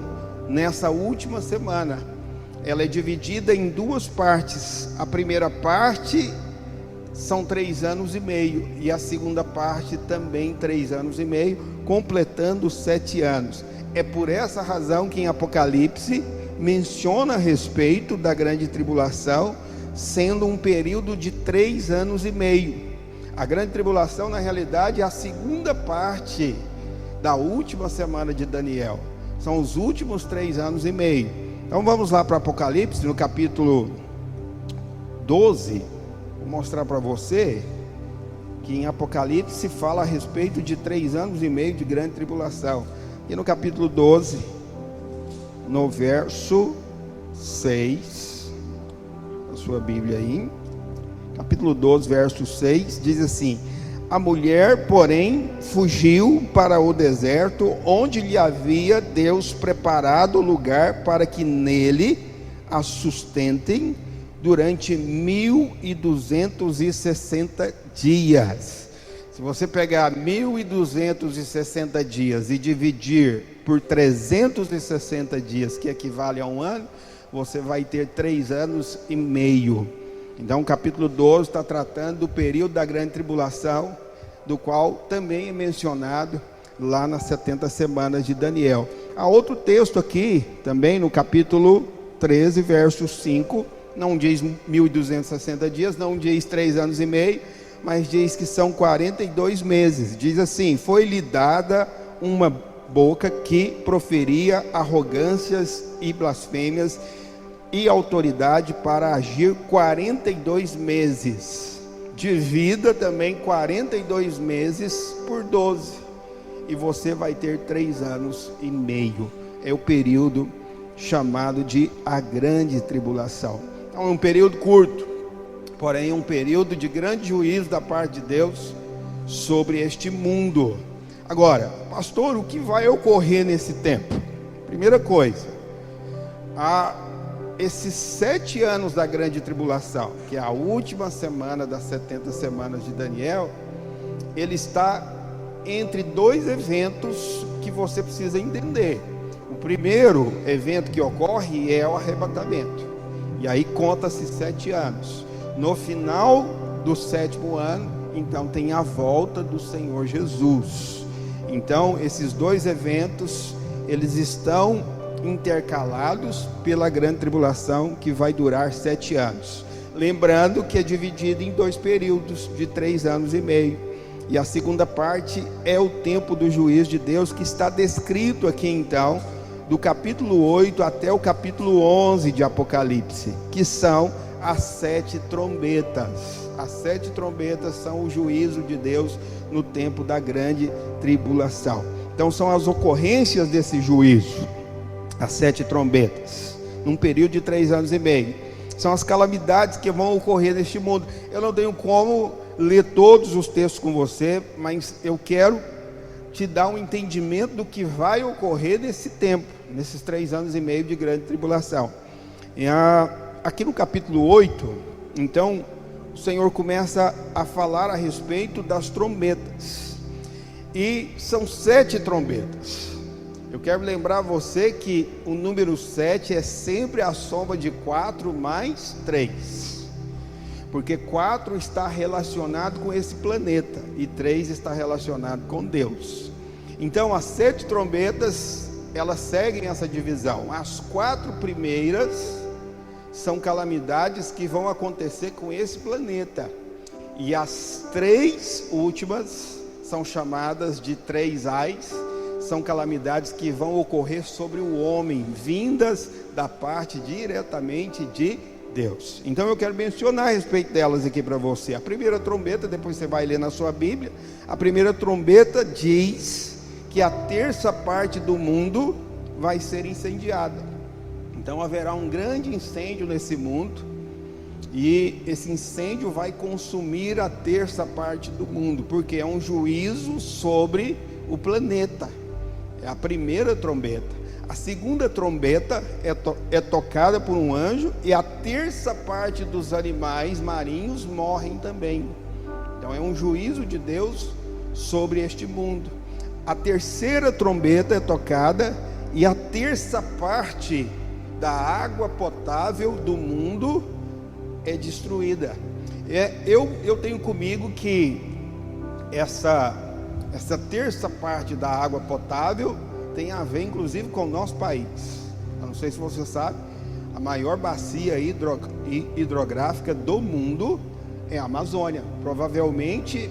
nessa última semana. Ela é dividida em duas partes. A primeira parte são 3 anos e meio, e a segunda parte também 3 anos e meio, completando 7 anos. É por essa razão que em Apocalipse menciona a respeito da grande tribulação, sendo um período de 3 anos e meio. A grande tribulação, na realidade, é a segunda parte da última semana de Daniel. São os últimos 3 anos e meio. Então vamos lá para Apocalipse, no capítulo 12. Vou mostrar para você que em Apocalipse fala a respeito de 3 anos e meio de grande tribulação. E no capítulo 12, no verso 6, a sua Bíblia aí, capítulo 12, verso 6, diz assim: a mulher, porém, fugiu para o deserto, onde lhe havia Deus preparado lugar para que nele a sustentem durante 1260 dias. Se você pegar 1260 dias e dividir por 360 dias, que equivale a um ano, você vai ter 3 anos e meio. Então o capítulo 12 está tratando do período da grande tribulação, do qual também é mencionado lá nas 70 semanas de Daniel. Há outro texto aqui, também no capítulo 13, verso 5, não diz 1260 dias, não diz 3 anos e meio, mas diz que são 42 meses. Diz assim: foi-lhe dada uma boca que proferia arrogâncias e blasfêmias, e autoridade para agir 42 meses. Divida também 42 meses por 12, e você vai ter 3 anos e meio. É o período chamado de a grande tribulação. Então é um período curto, porém um período de grande juízo da parte de Deus sobre este mundo. Agora, pastor, o que vai ocorrer nesse tempo? Primeira coisa, esses 7 anos da grande tribulação, que é a última semana das 70 semanas de Daniel, ele está entre 2 eventos que você precisa entender. O primeiro evento que ocorre é o arrebatamento, e aí conta-se 7 anos. No final do 7º ano, então tem a volta do Senhor Jesus. Então esses 2 eventos, eles estão intercalados pela grande tribulação, que vai durar 7 anos. Lembrando que é dividido em 2 períodos de 3 anos e meio. E a segunda parte é o tempo do juízo de Deus, que está descrito aqui então, do capítulo 8 até o capítulo 11 de Apocalipse, que são as 7 trombetas. As 7 trombetas são o juízo de Deus no tempo da grande tribulação. Então são as ocorrências desse juízo, as 7 trombetas, num período de 3 anos e meio. São as calamidades que vão ocorrer neste mundo. Eu não tenho como ler todos os textos com você, mas eu quero te dar um entendimento do que vai ocorrer nesse tempo, nesses 3 anos e meio de grande tribulação. Aqui no capítulo 8, então, o Senhor começa a falar a respeito das trombetas. E são 7 trombetas. Eu quero lembrar você que o número 7 é sempre a soma de 4 mais 3. Porque 4 está relacionado com esse planeta e 3 está relacionado com Deus. Então as 7 trombetas, elas seguem essa divisão. As 4 primeiras são calamidades que vão acontecer com esse planeta. E as 3 últimas são chamadas de 3 ais, são calamidades que vão ocorrer sobre o homem, vindas da parte diretamente de Deus. Então eu quero mencionar a respeito delas aqui para você. A primeira trombeta, depois você vai ler na sua Bíblia. A primeira trombeta diz que a terça parte do mundo vai ser incendiada. Então haverá um grande incêndio nesse mundo, e esse incêndio vai consumir a terça parte do mundo, porque é um juízo sobre o planeta. É a primeira trombeta. A segunda trombeta é tocada por um anjo, e a terça parte dos animais marinhos morrem também. Então é um juízo de Deus sobre este mundo. A terceira trombeta é tocada, e a terça parte da água potável do mundo é destruída. Eu tenho comigo que essa terça parte da água potável tem a ver inclusive com o nosso país. Eu não sei se você sabe, a maior bacia hidrográfica do mundo é a Amazônia. Provavelmente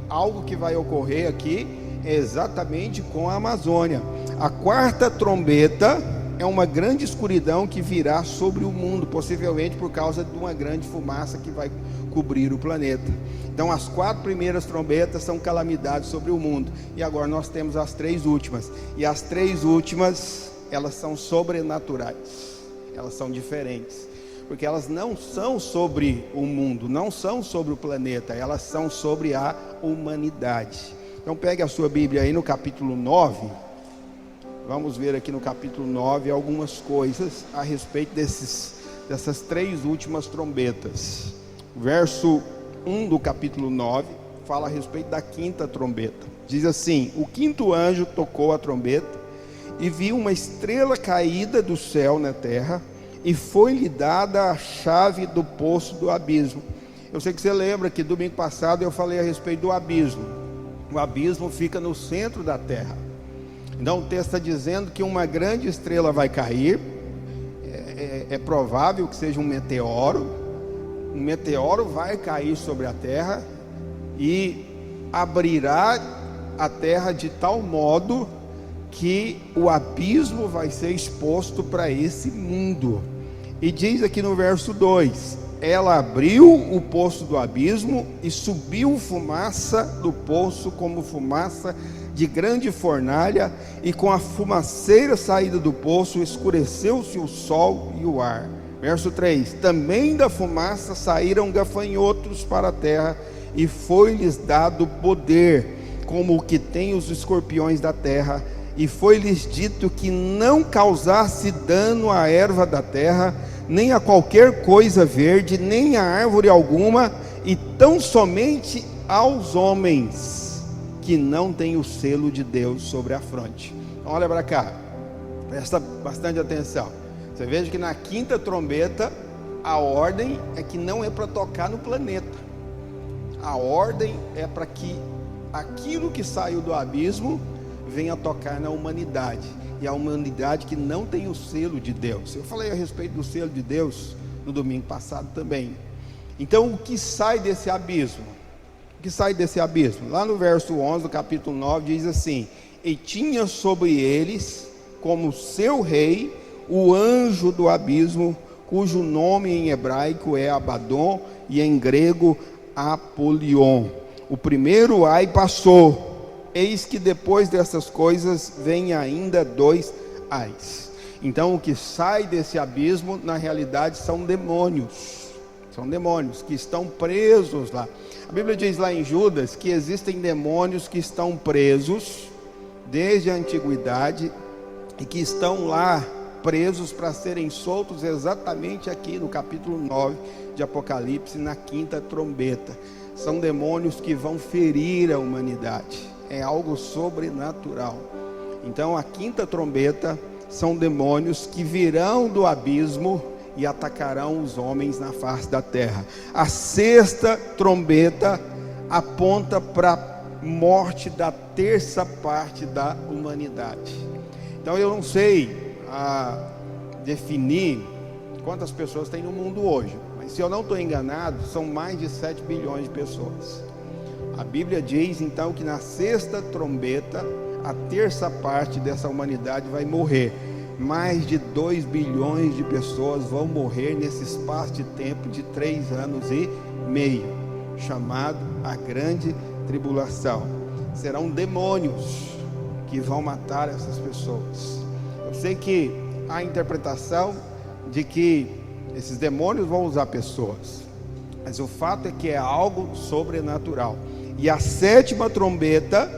algo que vai ocorrer aqui é exatamente com a Amazônia. A quarta trombeta é uma grande escuridão que virá sobre o mundo, possivelmente por causa de uma grande fumaça que vai cobrir o planeta. Então as 4 primeiras trombetas são calamidades sobre o mundo, e agora nós temos as 3 últimas, e as 3 últimas, elas são sobrenaturais, elas são diferentes, porque elas não são sobre o mundo, não são sobre o planeta, elas são sobre a humanidade. Então pegue a sua Bíblia aí no capítulo 9, vamos ver aqui no capítulo 9 algumas coisas a respeito dessas 3 últimas trombetas. Verso 1 do capítulo 9 fala a respeito da quinta trombeta. Diz assim: o quinto anjo tocou a trombeta, e viu uma estrela caída do céu na terra, e foi-lhe dada a chave do poço do abismo. Eu sei que você lembra que domingo passado eu falei a respeito do abismo. O abismo fica no centro da terra. Então o texto está dizendo que uma grande estrela vai cair. É provável que seja um meteoro. Um meteoro vai cair sobre a terra e abrirá a terra de tal modo que o abismo vai ser exposto para esse mundo. E diz aqui no verso 2: ela abriu o poço do abismo, e subiu fumaça do poço como fumaça de grande fornalha, e com a fumaceira saída do poço escureceu-se o sol e o ar. Verso 3: também da fumaça saíram gafanhotos para a terra, e foi-lhes dado poder, como o que tem os escorpiões da terra, e foi-lhes dito que não causasse dano à erva da terra, nem a qualquer coisa verde, nem a árvore alguma, e tão somente aos homens que não têm o selo de Deus sobre a fronte. Então, olha para cá, presta bastante atenção. Você veja que na quinta trombeta, a ordem é que não é para tocar no planeta. A ordem é para que aquilo que saiu do abismo venha tocar na humanidade. E a humanidade que não tem o selo de Deus. Eu falei a respeito do selo de Deus no domingo passado também. Então o que sai desse abismo? O que sai desse abismo? Lá no verso 11 do capítulo 9 diz assim: e tinha sobre eles como seu rei o anjo do abismo, cujo nome em hebraico é Abaddon e em grego Apolion. O primeiro ai passou, eis que depois dessas coisas vem ainda 2 ais. Então o que sai desse abismo na realidade são demônios que estão presos lá. A Bíblia diz lá em Judas que existem demônios que estão presos desde a antiguidade e que estão lá presos para serem soltos exatamente aqui no capítulo 9 de Apocalipse, na 5ª trombeta. São demônios que vão ferir a humanidade, é algo sobrenatural. Então a 5ª trombeta são demônios que virão do abismo e atacarão os homens na face da terra. A 6ª trombeta aponta para a morte da 3ª parte da humanidade. Então eu não sei definir quantas pessoas tem no mundo hoje, mas se eu não estou enganado, são mais de 7 bilhões de pessoas. A Bíblia diz então que na 6ª trombeta, a 3ª parte dessa humanidade vai morrer. Mais de 2 bilhões de pessoas vão morrer nesse espaço de tempo de 3 anos e meio, chamado a grande tribulação. Serão demônios que vão matar essas pessoas. Eu sei que há a interpretação de que esses demônios vão usar pessoas, mas o fato é que é algo sobrenatural. E a 7ª trombeta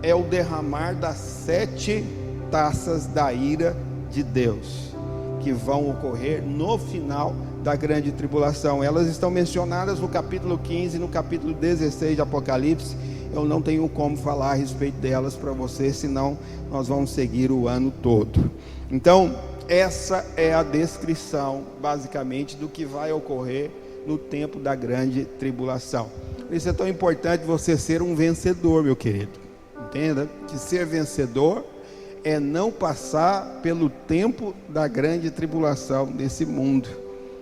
é o derramar das 7 taças da ira de Deus, que vão ocorrer no final da grande tribulação. Elas estão mencionadas no capítulo 15 e no capítulo 16 de Apocalipse. Eu não tenho como falar a respeito delas para você, senão nós vamos seguir o ano todo. Então, essa é a descrição, basicamente, do que vai ocorrer no tempo da grande tribulação. Por isso é tão importante você ser um vencedor, meu querido. Entenda que ser vencedor é não passar pelo tempo da grande tribulação desse mundo.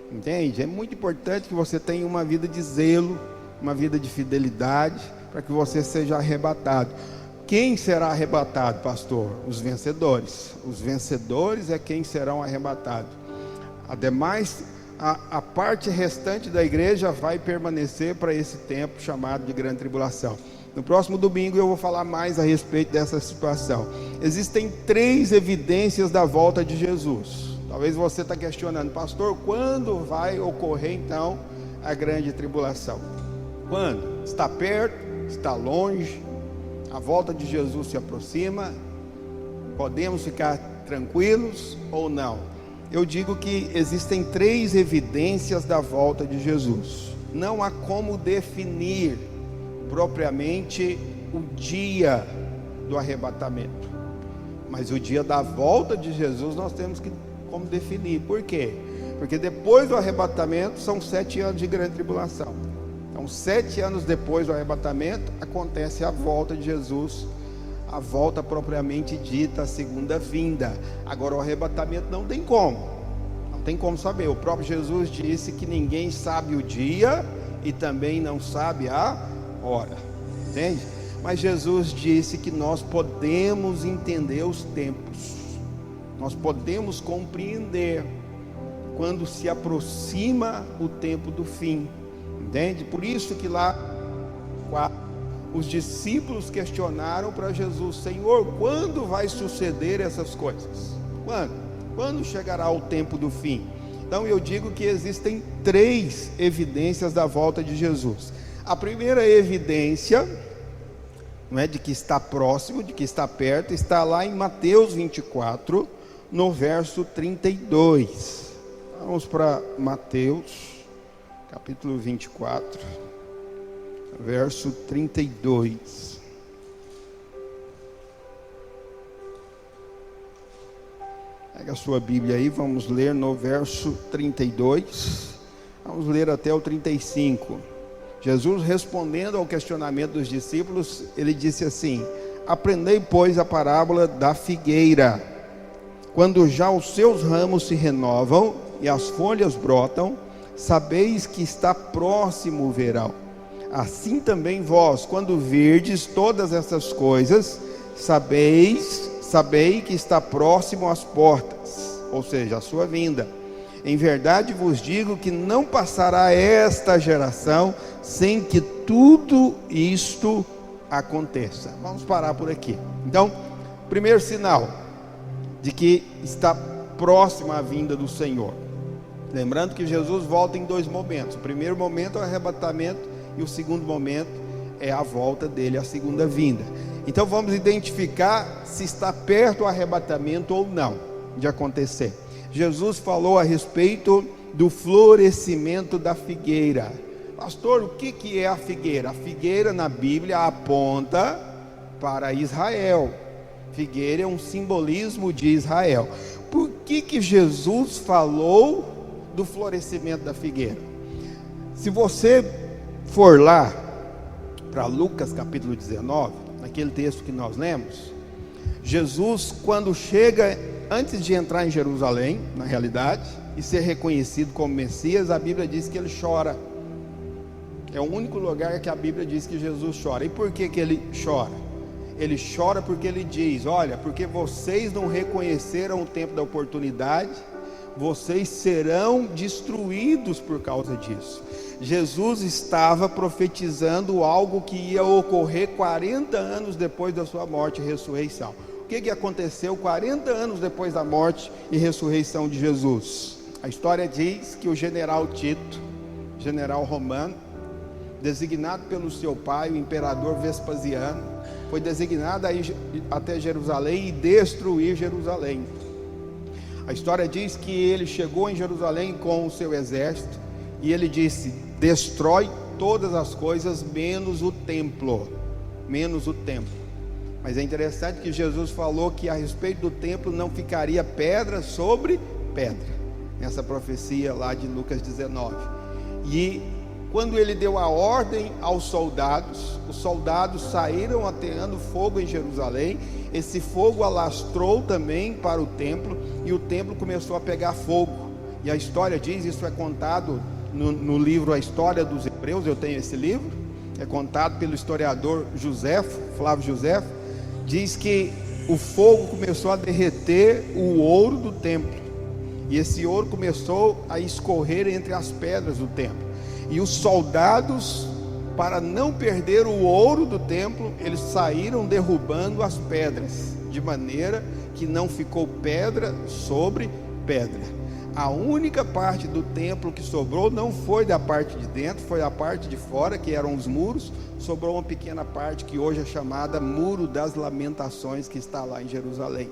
Entende? É muito importante que você tenha uma vida de zelo, uma vida de fidelidade, para que você seja arrebatado. Quem será arrebatado, pastor? Os vencedores. Os vencedores é quem serão arrebatados. Ademais, a parte restante da igreja vai permanecer para esse tempo chamado de grande tribulação. No próximo domingo eu vou falar mais a respeito dessa situação. Existem 3 evidências da volta de Jesus. Talvez você está questionando, pastor, quando vai ocorrer então a grande tribulação? Quando? Está perto? Está longe? A volta de Jesus se aproxima? Podemos ficar tranquilos ou não? Eu digo que existem 3 evidências da volta de Jesus. Não há como definir propriamente o dia do arrebatamento, mas o dia da volta de Jesus nós temos como definir. Por quê? Porque depois do arrebatamento são 7 anos de grande tribulação. Então 7 anos depois do arrebatamento acontece a volta de Jesus, a volta propriamente dita, a segunda vinda. Agora o arrebatamento não tem como saber. O próprio Jesus disse que ninguém sabe o dia e também não sabe a hora, entende? Mas Jesus disse que nós podemos entender os tempos, nós podemos compreender quando se aproxima o tempo do fim, entende? Por isso que lá os discípulos questionaram para Jesus: Senhor, quando vai suceder essas coisas? Quando chegará o tempo do fim? Então eu digo que existem 3 evidências da volta de Jesus. A primeira evidência, não é de que está próximo, de que está perto, está lá em Mateus 24, no verso 32. Vamos para Mateus, capítulo 24, verso 32. Pega a sua Bíblia aí, vamos ler no verso 32, vamos ler até o 35. Jesus, respondendo ao questionamento dos discípulos, ele disse assim: aprendei, pois, a parábola da figueira. Quando já os seus ramos se renovam e as folhas brotam, sabeis que está próximo o verão. assim também vós, quando virdes todas essas coisas, sabei que está próximo às portas, ou seja, a sua vinda. Em verdade vos digo que não passará esta geração sem que tudo isto aconteça. Vamos parar por aqui. Então, primeiro sinal de que está próxima a vinda do Senhor. Lembrando que Jesus volta em dois momentos. O primeiro momento é o arrebatamento e o segundo momento é a volta dele, a segunda vinda. Então vamos identificar se está perto o arrebatamento ou não de acontecer. Jesus falou a respeito do florescimento da figueira. Pastor, o que é a figueira? A figueira na Bíblia aponta para Israel. Figueira é um simbolismo de Israel. Por que Jesus falou do florescimento da figueira? Se você for lá para Lucas capítulo 19, naquele texto que nós lemos, Jesus, quando chega, antes de entrar em Jerusalém, na realidade, e ser reconhecido como Messias, a Bíblia diz que ele chora. É o único lugar que a Bíblia diz que Jesus chora. E por que ele chora? Ele chora porque ele diz: olha, porque vocês não reconheceram o tempo da oportunidade, vocês serão destruídos por causa disso. Jesus estava profetizando algo que ia ocorrer 40 anos depois da sua morte e ressurreição. O que aconteceu 40 anos depois da morte e ressurreição de Jesus? A história diz que o general Tito, general romano, designado pelo seu pai, o imperador Vespasiano, foi designado a ir até Jerusalém e destruir Jerusalém. A história diz que ele chegou em Jerusalém com o seu exército e ele disse: destrói todas as coisas menos o templo. Menos o templo. Mas é interessante que Jesus falou que a respeito do templo não ficaria pedra sobre pedra, nessa profecia lá de Lucas 19. E quando ele deu a ordem aos soldados, os soldados saíram ateando fogo em Jerusalém. Esse fogo alastrou também para o templo e o templo começou a pegar fogo. E a história diz, isso é contado no livro A História dos Hebreus, eu tenho esse livro, é contado pelo historiador Flávio Joséfo, diz que o fogo começou a derreter o ouro do templo, e esse ouro começou a escorrer entre as pedras do templo, e os soldados, para não perder o ouro do templo, eles saíram derrubando as pedras, de maneira que não ficou pedra sobre pedra. A única parte do templo que sobrou não foi da parte de dentro, foi a parte de fora, que eram os muros. Sobrou uma pequena parte que hoje é chamada Muro das Lamentações, que está lá em Jerusalém.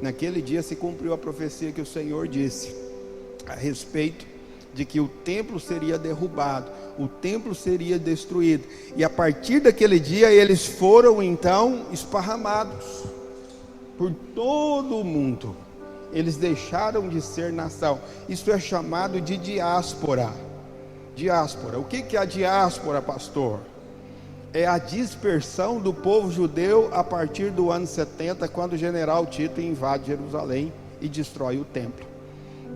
Naquele dia se cumpriu a profecia que o Senhor disse a respeito de que o templo seria derrubado, o templo seria destruído, e a partir daquele dia eles foram então esparramados por todo o mundo. Eles deixaram de ser nação. Isso é chamado de diáspora. Diáspora. O que é a diáspora, pastor? É a dispersão do povo judeu a partir do ano 70, quando o general Tito invade Jerusalém e destrói o templo.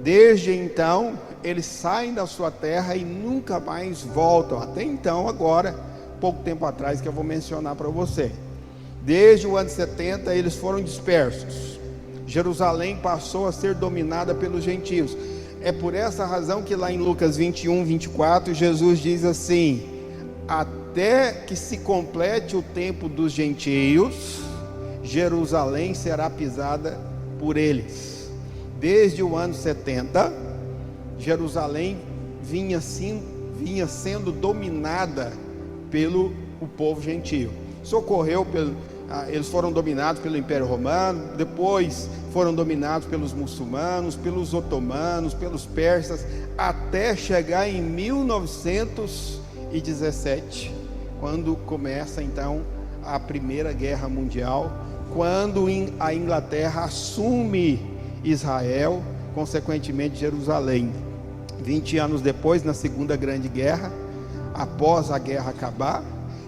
Desde então, eles saem da sua terra e nunca mais voltam. Até então, agora, pouco tempo atrás, que eu vou mencionar para você. Desde o ano 70, eles foram dispersos. Jerusalém passou a ser dominada pelos gentios. É por essa razão que lá em Lucas 21, 24, Jesus diz assim: até que se complete o tempo dos gentios, Jerusalém será pisada por eles. Desde o ano 70, Jerusalém vinha sendo dominada pelo povo gentio. Isso ocorreu eles foram dominados pelo Império Romano, depois foram dominados pelos muçulmanos, pelos otomanos, pelos persas, até chegar em 1917, quando começa então a Primeira Guerra Mundial, quando a Inglaterra assume Israel, consequentemente Jerusalém. 20 anos depois, na Segunda Grande Guerra, após a guerra acabar,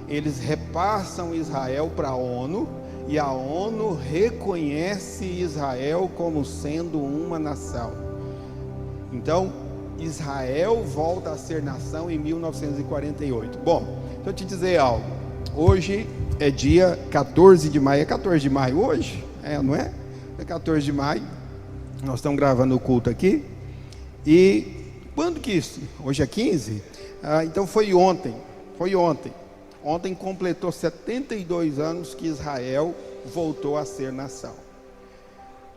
eles repassam Israel para a ONU, e a ONU reconhece Israel como sendo uma nação. Então, Israel volta a ser nação em 1948. Bom, deixa eu te dizer algo. Hoje é dia 14 de maio. É 14 de maio hoje? Não é? É 14 de maio. Nós estamos gravando o culto aqui. E quando que isso? Hoje é 15? Então foi ontem. Foi ontem. Ontem completou 72 anos que Israel voltou a ser nação.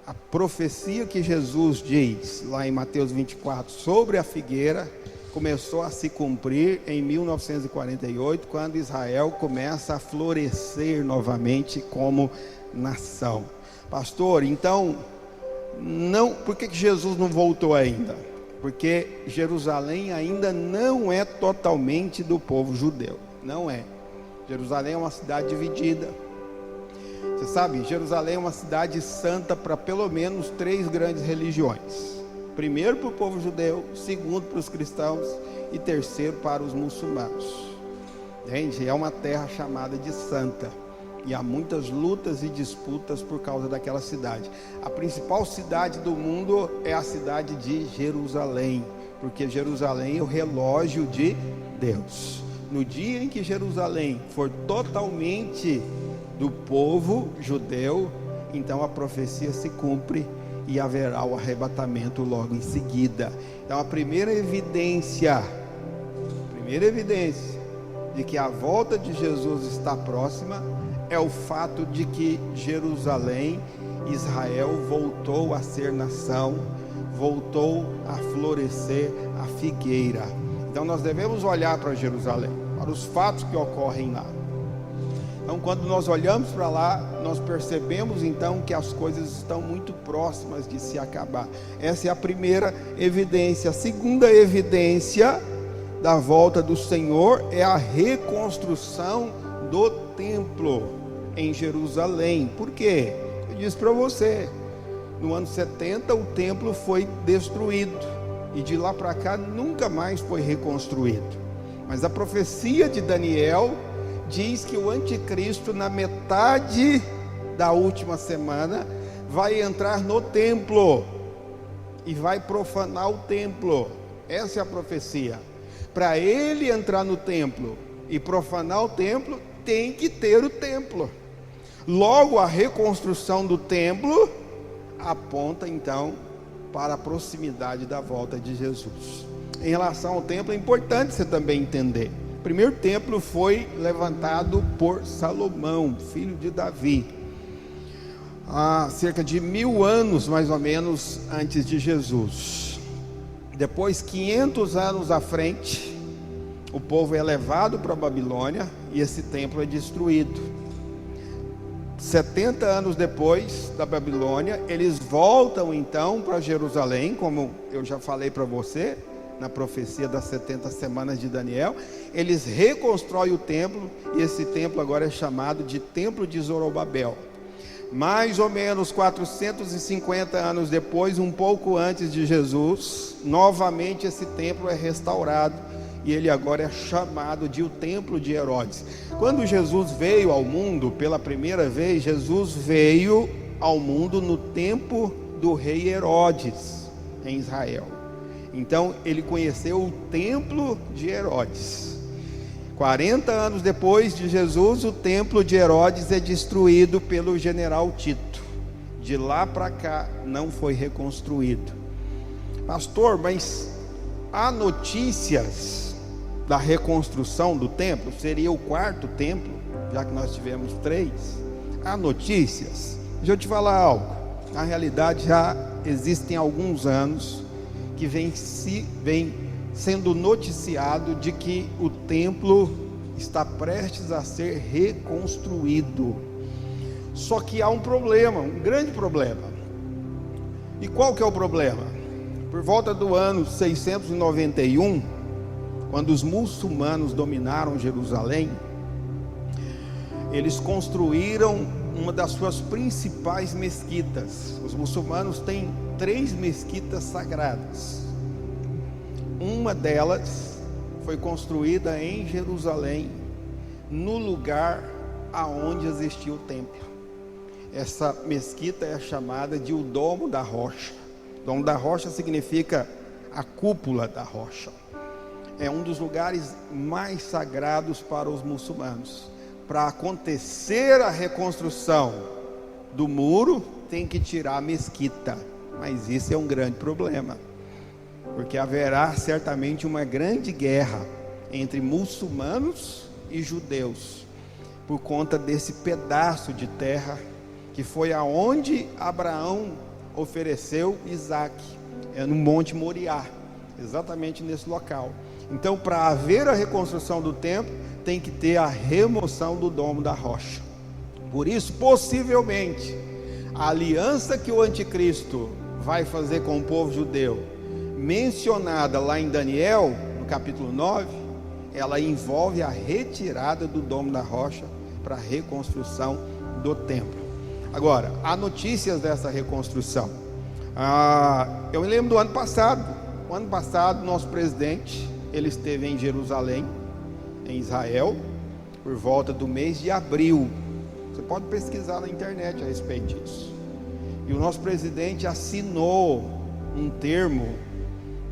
A profecia que Jesus diz lá em Mateus 24 sobre a figueira começou a se cumprir em 1948, quando Israel começa a florescer novamente como nação. Pastor, então, por que Jesus não voltou ainda? Porque Jerusalém ainda não é totalmente do povo judeu. Não é. Jerusalém é uma cidade dividida. Você sabe, Jerusalém é uma cidade santa para pelo menos 3 grandes religiões. Primeiro para o povo judeu, segundo para os cristãos e terceiro para os muçulmanos. Gente, é uma terra chamada de santa. E há muitas lutas e disputas por causa daquela cidade. A principal cidade do mundo é a cidade de Jerusalém, porque Jerusalém é o relógio de Deus. No dia em que Jerusalém for totalmente do povo judeu, então a profecia se cumpre e haverá o arrebatamento logo em seguida. Então a primeira evidência de que a volta de Jesus está próxima é o fato de que Jerusalém, Israel, voltou a ser nação, voltou a florescer a figueira. Então nós devemos olhar para Jerusalém, para os fatos que ocorrem lá. Então quando nós olhamos para lá, nós percebemos então que as coisas estão muito próximas de se acabar. Essa é a primeira evidência. A segunda evidência da volta do Senhor é a reconstrução do templo em Jerusalém. Por quê? Eu disse para você, no ano 70 o templo foi destruído e de lá para cá nunca mais foi reconstruído. Mas a profecia de Daniel diz que o anticristo, na metade da última semana, vai entrar no templo e vai profanar o templo. Essa é a profecia. Para ele entrar no templo e profanar o templo, tem que ter o templo. Logo, a reconstrução do templo aponta então para a proximidade da volta de Jesus. Em relação ao templo, é importante você também entender. O primeiro templo foi levantado por Salomão, filho de Davi, há cerca de 1000 anos mais ou menos antes de Jesus. Depois, 500 anos à frente, o povo é levado para a Babilônia e esse templo é destruído. 70 anos depois da Babilônia, eles voltam então para Jerusalém, como eu já falei para você, na profecia das 70 semanas de Daniel. Eles reconstroem o templo, e esse templo agora é chamado de Templo de Zorobabel. Mais ou menos 450 anos depois, um pouco antes de Jesus, novamente esse templo é restaurado, e ele agora é chamado de o Templo de Herodes. Quando Jesus veio ao mundo pela primeira vez, Jesus veio ao mundo no tempo do rei Herodes, em Israel. Então ele conheceu o templo de Herodes. 40 anos depois de Jesus, o templo de Herodes é destruído pelo general Tito. De lá para cá não foi reconstruído. Pastor, mas há notícias da reconstrução do templo? Seria o 4º templo, já que nós tivemos 3. Há notícias? Deixa eu te falar algo. Na realidade já existem alguns anos que vem sendo noticiado de que o templo está prestes a ser reconstruído. Só que há um problema, um grande problema. E qual que é o problema? Por volta do ano 691, quando os muçulmanos dominaram Jerusalém, eles construíram uma das suas principais mesquitas. Os muçulmanos têm 3 mesquitas sagradas. Uma delas foi construída em Jerusalém, no lugar aonde existia o templo. Essa mesquita é chamada de o Domo da Rocha. Domo da Rocha significa a cúpula da rocha. É um dos lugares mais sagrados para os muçulmanos. Para acontecer a reconstrução do muro, tem que tirar a mesquita. Mas isso é um grande problema, porque haverá certamente uma grande guerra entre muçulmanos e judeus, por conta desse pedaço de terra, que foi aonde Abraão ofereceu Isaac, no Monte Moriá, exatamente nesse local. Então, para haver a reconstrução do templo, tem que ter a remoção do domo da rocha. Por isso, possivelmente, a aliança que o anticristo vai fazer com o povo judeu, mencionada lá em Daniel, no capítulo 9, ela envolve a retirada do domo da rocha para a reconstrução do templo. Agora, há notícias dessa reconstrução. Eu me lembro do ano passado. O ano passado, nosso presidente, ele esteve em Jerusalém, em Israel, por volta do mês de abril. Você pode pesquisar na internet a respeito disso. E o nosso presidente assinou um termo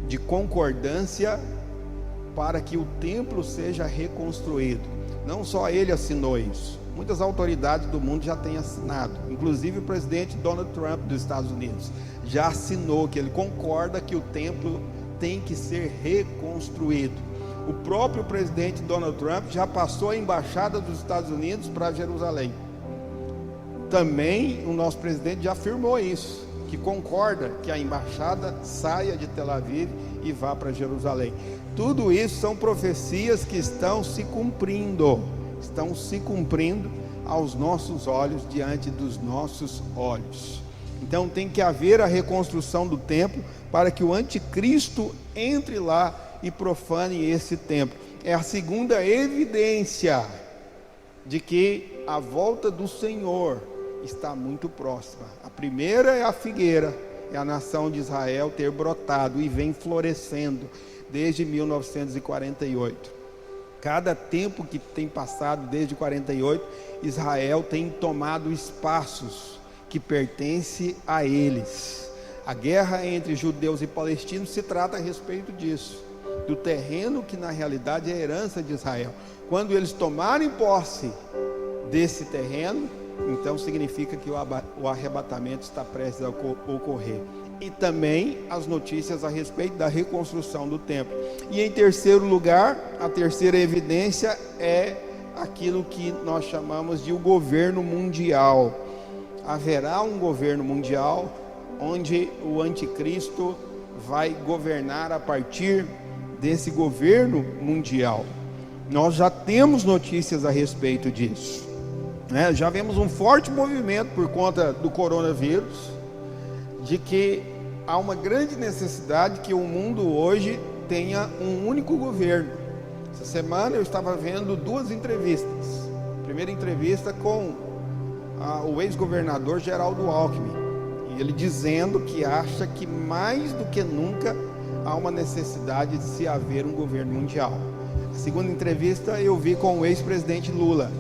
de concordância para que o templo seja reconstruído. Não só ele assinou isso, muitas autoridades do mundo já têm assinado, inclusive o presidente Donald Trump dos Estados Unidos já assinou que ele concorda que o templo tem que ser reconstruído. O próprio presidente Donald Trump já passou a embaixada dos Estados Unidos para Jerusalém. Também o nosso presidente já afirmou isso, que concorda que a embaixada saia de Tel Aviv e vá para Jerusalém. Tudo isso são profecias que estão se cumprindo aos nossos olhos, diante dos nossos olhos. Então tem que haver a reconstrução do templo para que o anticristo entre lá e profane esse templo. É a segunda evidência de que a volta do Senhor está muito próxima. A primeira é a figueira, é a nação de Israel ter brotado e vem florescendo desde 1948. Cada tempo que tem passado desde 48, Israel tem tomado espaços que pertencem a eles. A guerra entre judeus e palestinos se trata a respeito disso, do terreno que na realidade é a herança de Israel. Quando eles tomarem posse desse terreno, então significa que o arrebatamento está prestes a ocorrer. E também as notícias a respeito da reconstrução do templo. E em terceiro lugar, a terceira evidência é aquilo que nós chamamos de o governo mundial. Haverá um governo mundial onde o anticristo vai governar a partir desse governo mundial. Nós já temos notícias a respeito disso, né? Já vemos um forte movimento por conta do coronavírus, de que há uma grande necessidade que o mundo hoje tenha um único governo. Essa semana eu estava vendo duas entrevistas. A primeira entrevista com o ex-governador Geraldo Alckmin, e ele dizendo que acha que mais do que nunca há uma necessidade de se haver um governo mundial. A segunda entrevista eu vi com o ex-presidente Lula.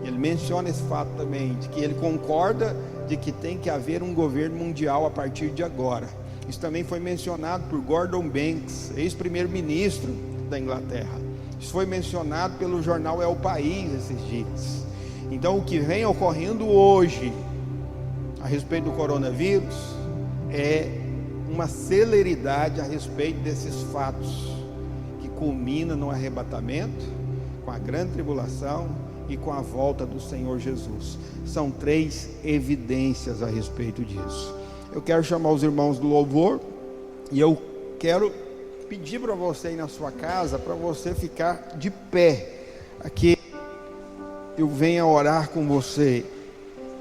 Ele menciona esse fato também, de que ele concorda de que tem que haver um governo mundial a partir de agora. Isso também foi mencionado por Gordon Banks, ex-primeiro-ministro da Inglaterra. Isso foi mencionado pelo jornal El País esses dias. Então o que vem ocorrendo hoje a respeito do coronavírus é uma celeridade a respeito desses fatos, que culmina no arrebatamento, com a grande tribulação e com a volta do Senhor Jesus. São três evidências a respeito disso. Eu quero chamar os irmãos do louvor e eu quero pedir para você aí na sua casa, para você ficar de pé, aqui eu venha orar com você,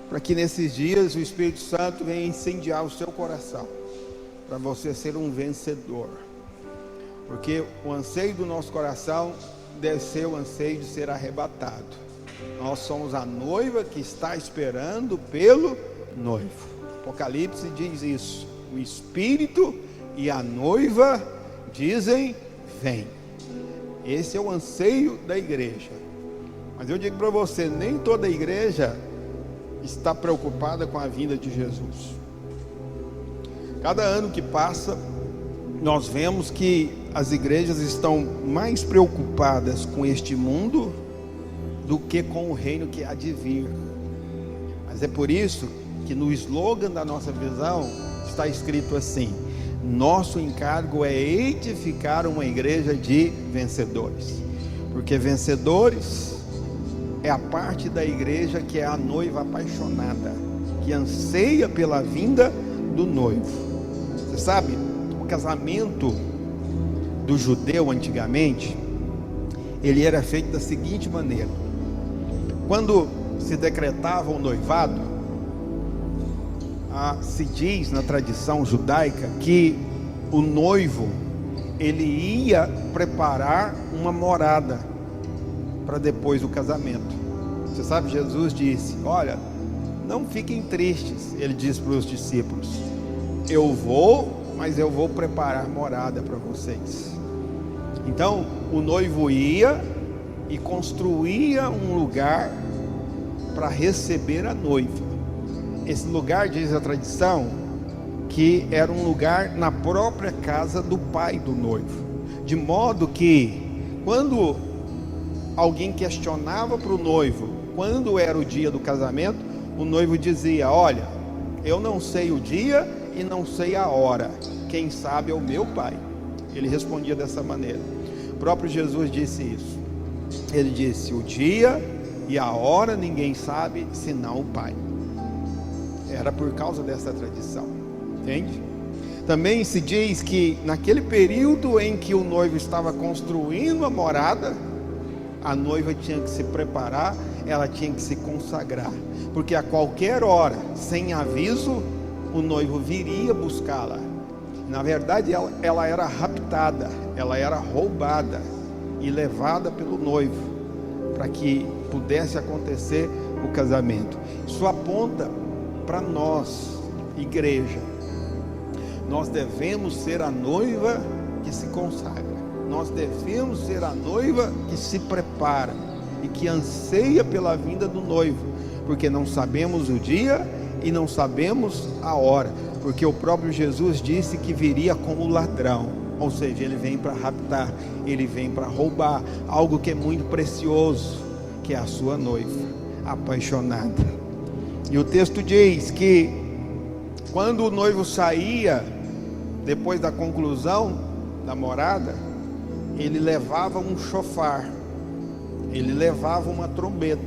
para que nesses dias o Espírito Santo venha incendiar o seu coração, para você ser um vencedor, porque o anseio do nosso coração deve ser o anseio de ser arrebatado. Nós somos a noiva que está esperando pelo noivo. Apocalipse diz isso: o Espírito e a noiva dizem vem. Esse é o anseio da igreja. Mas eu digo para você, nem toda a igreja está preocupada com a vinda de Jesus. Cada ano que passa, nós vemos que as igrejas estão mais preocupadas com este mundo do que com o reino que há de vir. Mas é por isso que no slogan da nossa visão está escrito assim: nosso encargo é edificar uma igreja de vencedores. Porque vencedores é a parte da igreja que é a noiva apaixonada, que anseia pela vinda do noivo. Você sabe, o casamento do judeu antigamente, ele era feito da seguinte maneira: quando se decretava o noivado, se diz na tradição judaica que o noivo, ele ia preparar uma morada para depois do casamento. Você sabe, Jesus disse: olha, não fiquem tristes. Ele disse para os discípulos: eu vou, mas eu vou preparar morada para vocês. Então o noivo ia e construía um lugar para receber a noiva. Esse lugar, diz a tradição, que era um lugar na própria casa do pai do noivo, de modo que quando alguém questionava para o noivo quando era o dia do casamento, o noivo dizia: olha, eu não sei o dia e não sei a hora, quem sabe é o meu pai. Ele respondia dessa maneira. O próprio Jesus disse isso. Ele disse: o dia e a hora ninguém sabe senão o pai. Era por causa dessa tradição, entende? Também se diz que naquele período em que o noivo estava construindo a morada, a noiva tinha que se preparar, ela tinha que se consagrar, porque a qualquer hora, sem aviso, o noivo viria buscá-la. Na verdade, ela era raptada, ela era roubada e levada pelo noivo, para que pudesse acontecer o casamento. Isso aponta para nós, igreja. Nós devemos ser a noiva que se consagra. Nós devemos ser a noiva que se prepara e que anseia pela vinda do noivo, porque não sabemos o dia e não sabemos a hora, porque o próprio Jesus disse que viria como ladrão, ou seja, ele vem para raptar, ele vem para roubar algo que é muito precioso, que é a sua noiva apaixonada. E o texto diz que quando o noivo saía, depois da conclusão da morada, ele levava um chofar, ele levava uma trombeta,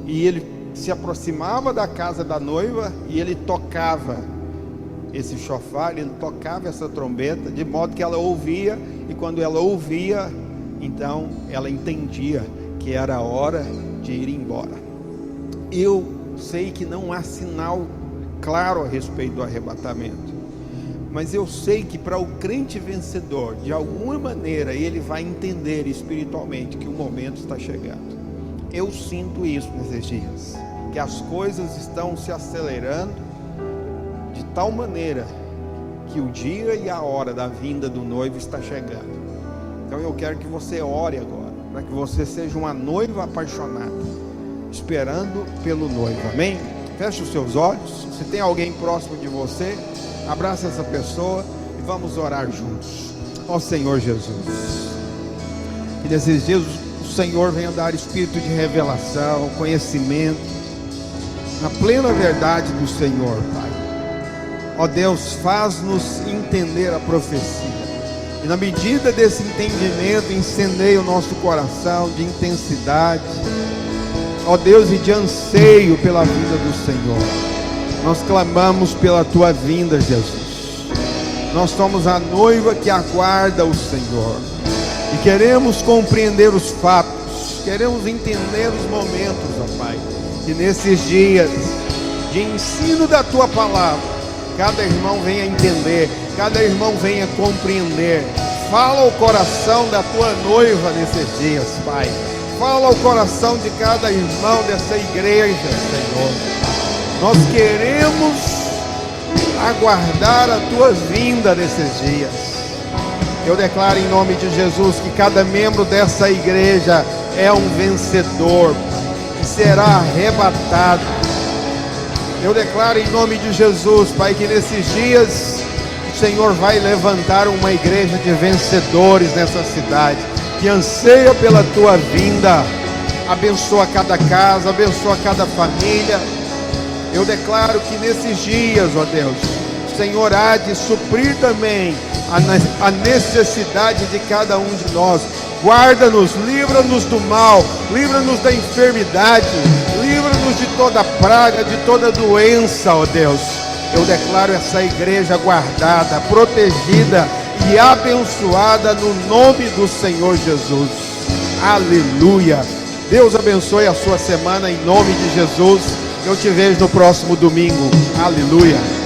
e ele se aproximava da casa da noiva e ele tocava esse chofar, ele tocava essa trombeta, de modo que ela ouvia, e quando ela ouvia, então ela entendia que era a hora de ir embora. Eu sei que não há sinal claro a respeito do arrebatamento, mas eu sei que para o crente vencedor, de alguma maneira, ele vai entender espiritualmente que o momento está chegando. Eu sinto isso nesses dias, que as coisas estão se acelerando de tal maneira que o dia e a hora da vinda do noivo está chegando. Então eu quero que você ore agora, para que você seja uma noiva apaixonada, esperando pelo noivo, amém? Feche os seus olhos. Se tem alguém próximo de você, abraça essa pessoa e vamos orar juntos. Ó Senhor Jesus, que nesses dias o Senhor venha dar espírito de revelação, conhecimento, na plena verdade do Senhor, Pai. Ó Deus, faz-nos entender a profecia, e na medida desse entendimento, incendeia o nosso coração de intensidade, ó Deus, e de anseio pela vinda do Senhor. Nós clamamos pela tua vinda, Jesus. Nós somos a noiva que aguarda o Senhor, e queremos compreender os fatos, queremos entender os momentos, ó Pai, e nesses dias de ensino da tua palavra, cada irmão venha entender, cada irmão venha compreender. Fala ao coração da tua noiva nesses dias, Pai. Fala ao coração de cada irmão dessa igreja, Senhor. Nós queremos aguardar a tua vinda nesses dias. Eu declaro em nome de Jesus que cada membro dessa igreja é um vencedor, que será arrebatado. Eu declaro em nome de Jesus, Pai, que nesses dias o Senhor vai levantar uma igreja de vencedores nessa cidade, que anseia pela tua vinda. Abençoa cada casa, abençoa cada família. Eu declaro que nesses dias, ó Deus, o Senhor há de suprir também a necessidade de cada um de nós. Guarda-nos, livra-nos do mal, livra-nos da enfermidade, livra-nos de toda praga, de toda doença, ó Deus. Eu declaro essa igreja guardada, protegida e abençoada no nome do Senhor Jesus. Aleluia. Deus abençoe a sua semana em nome de Jesus. Eu te vejo no próximo domingo. Aleluia.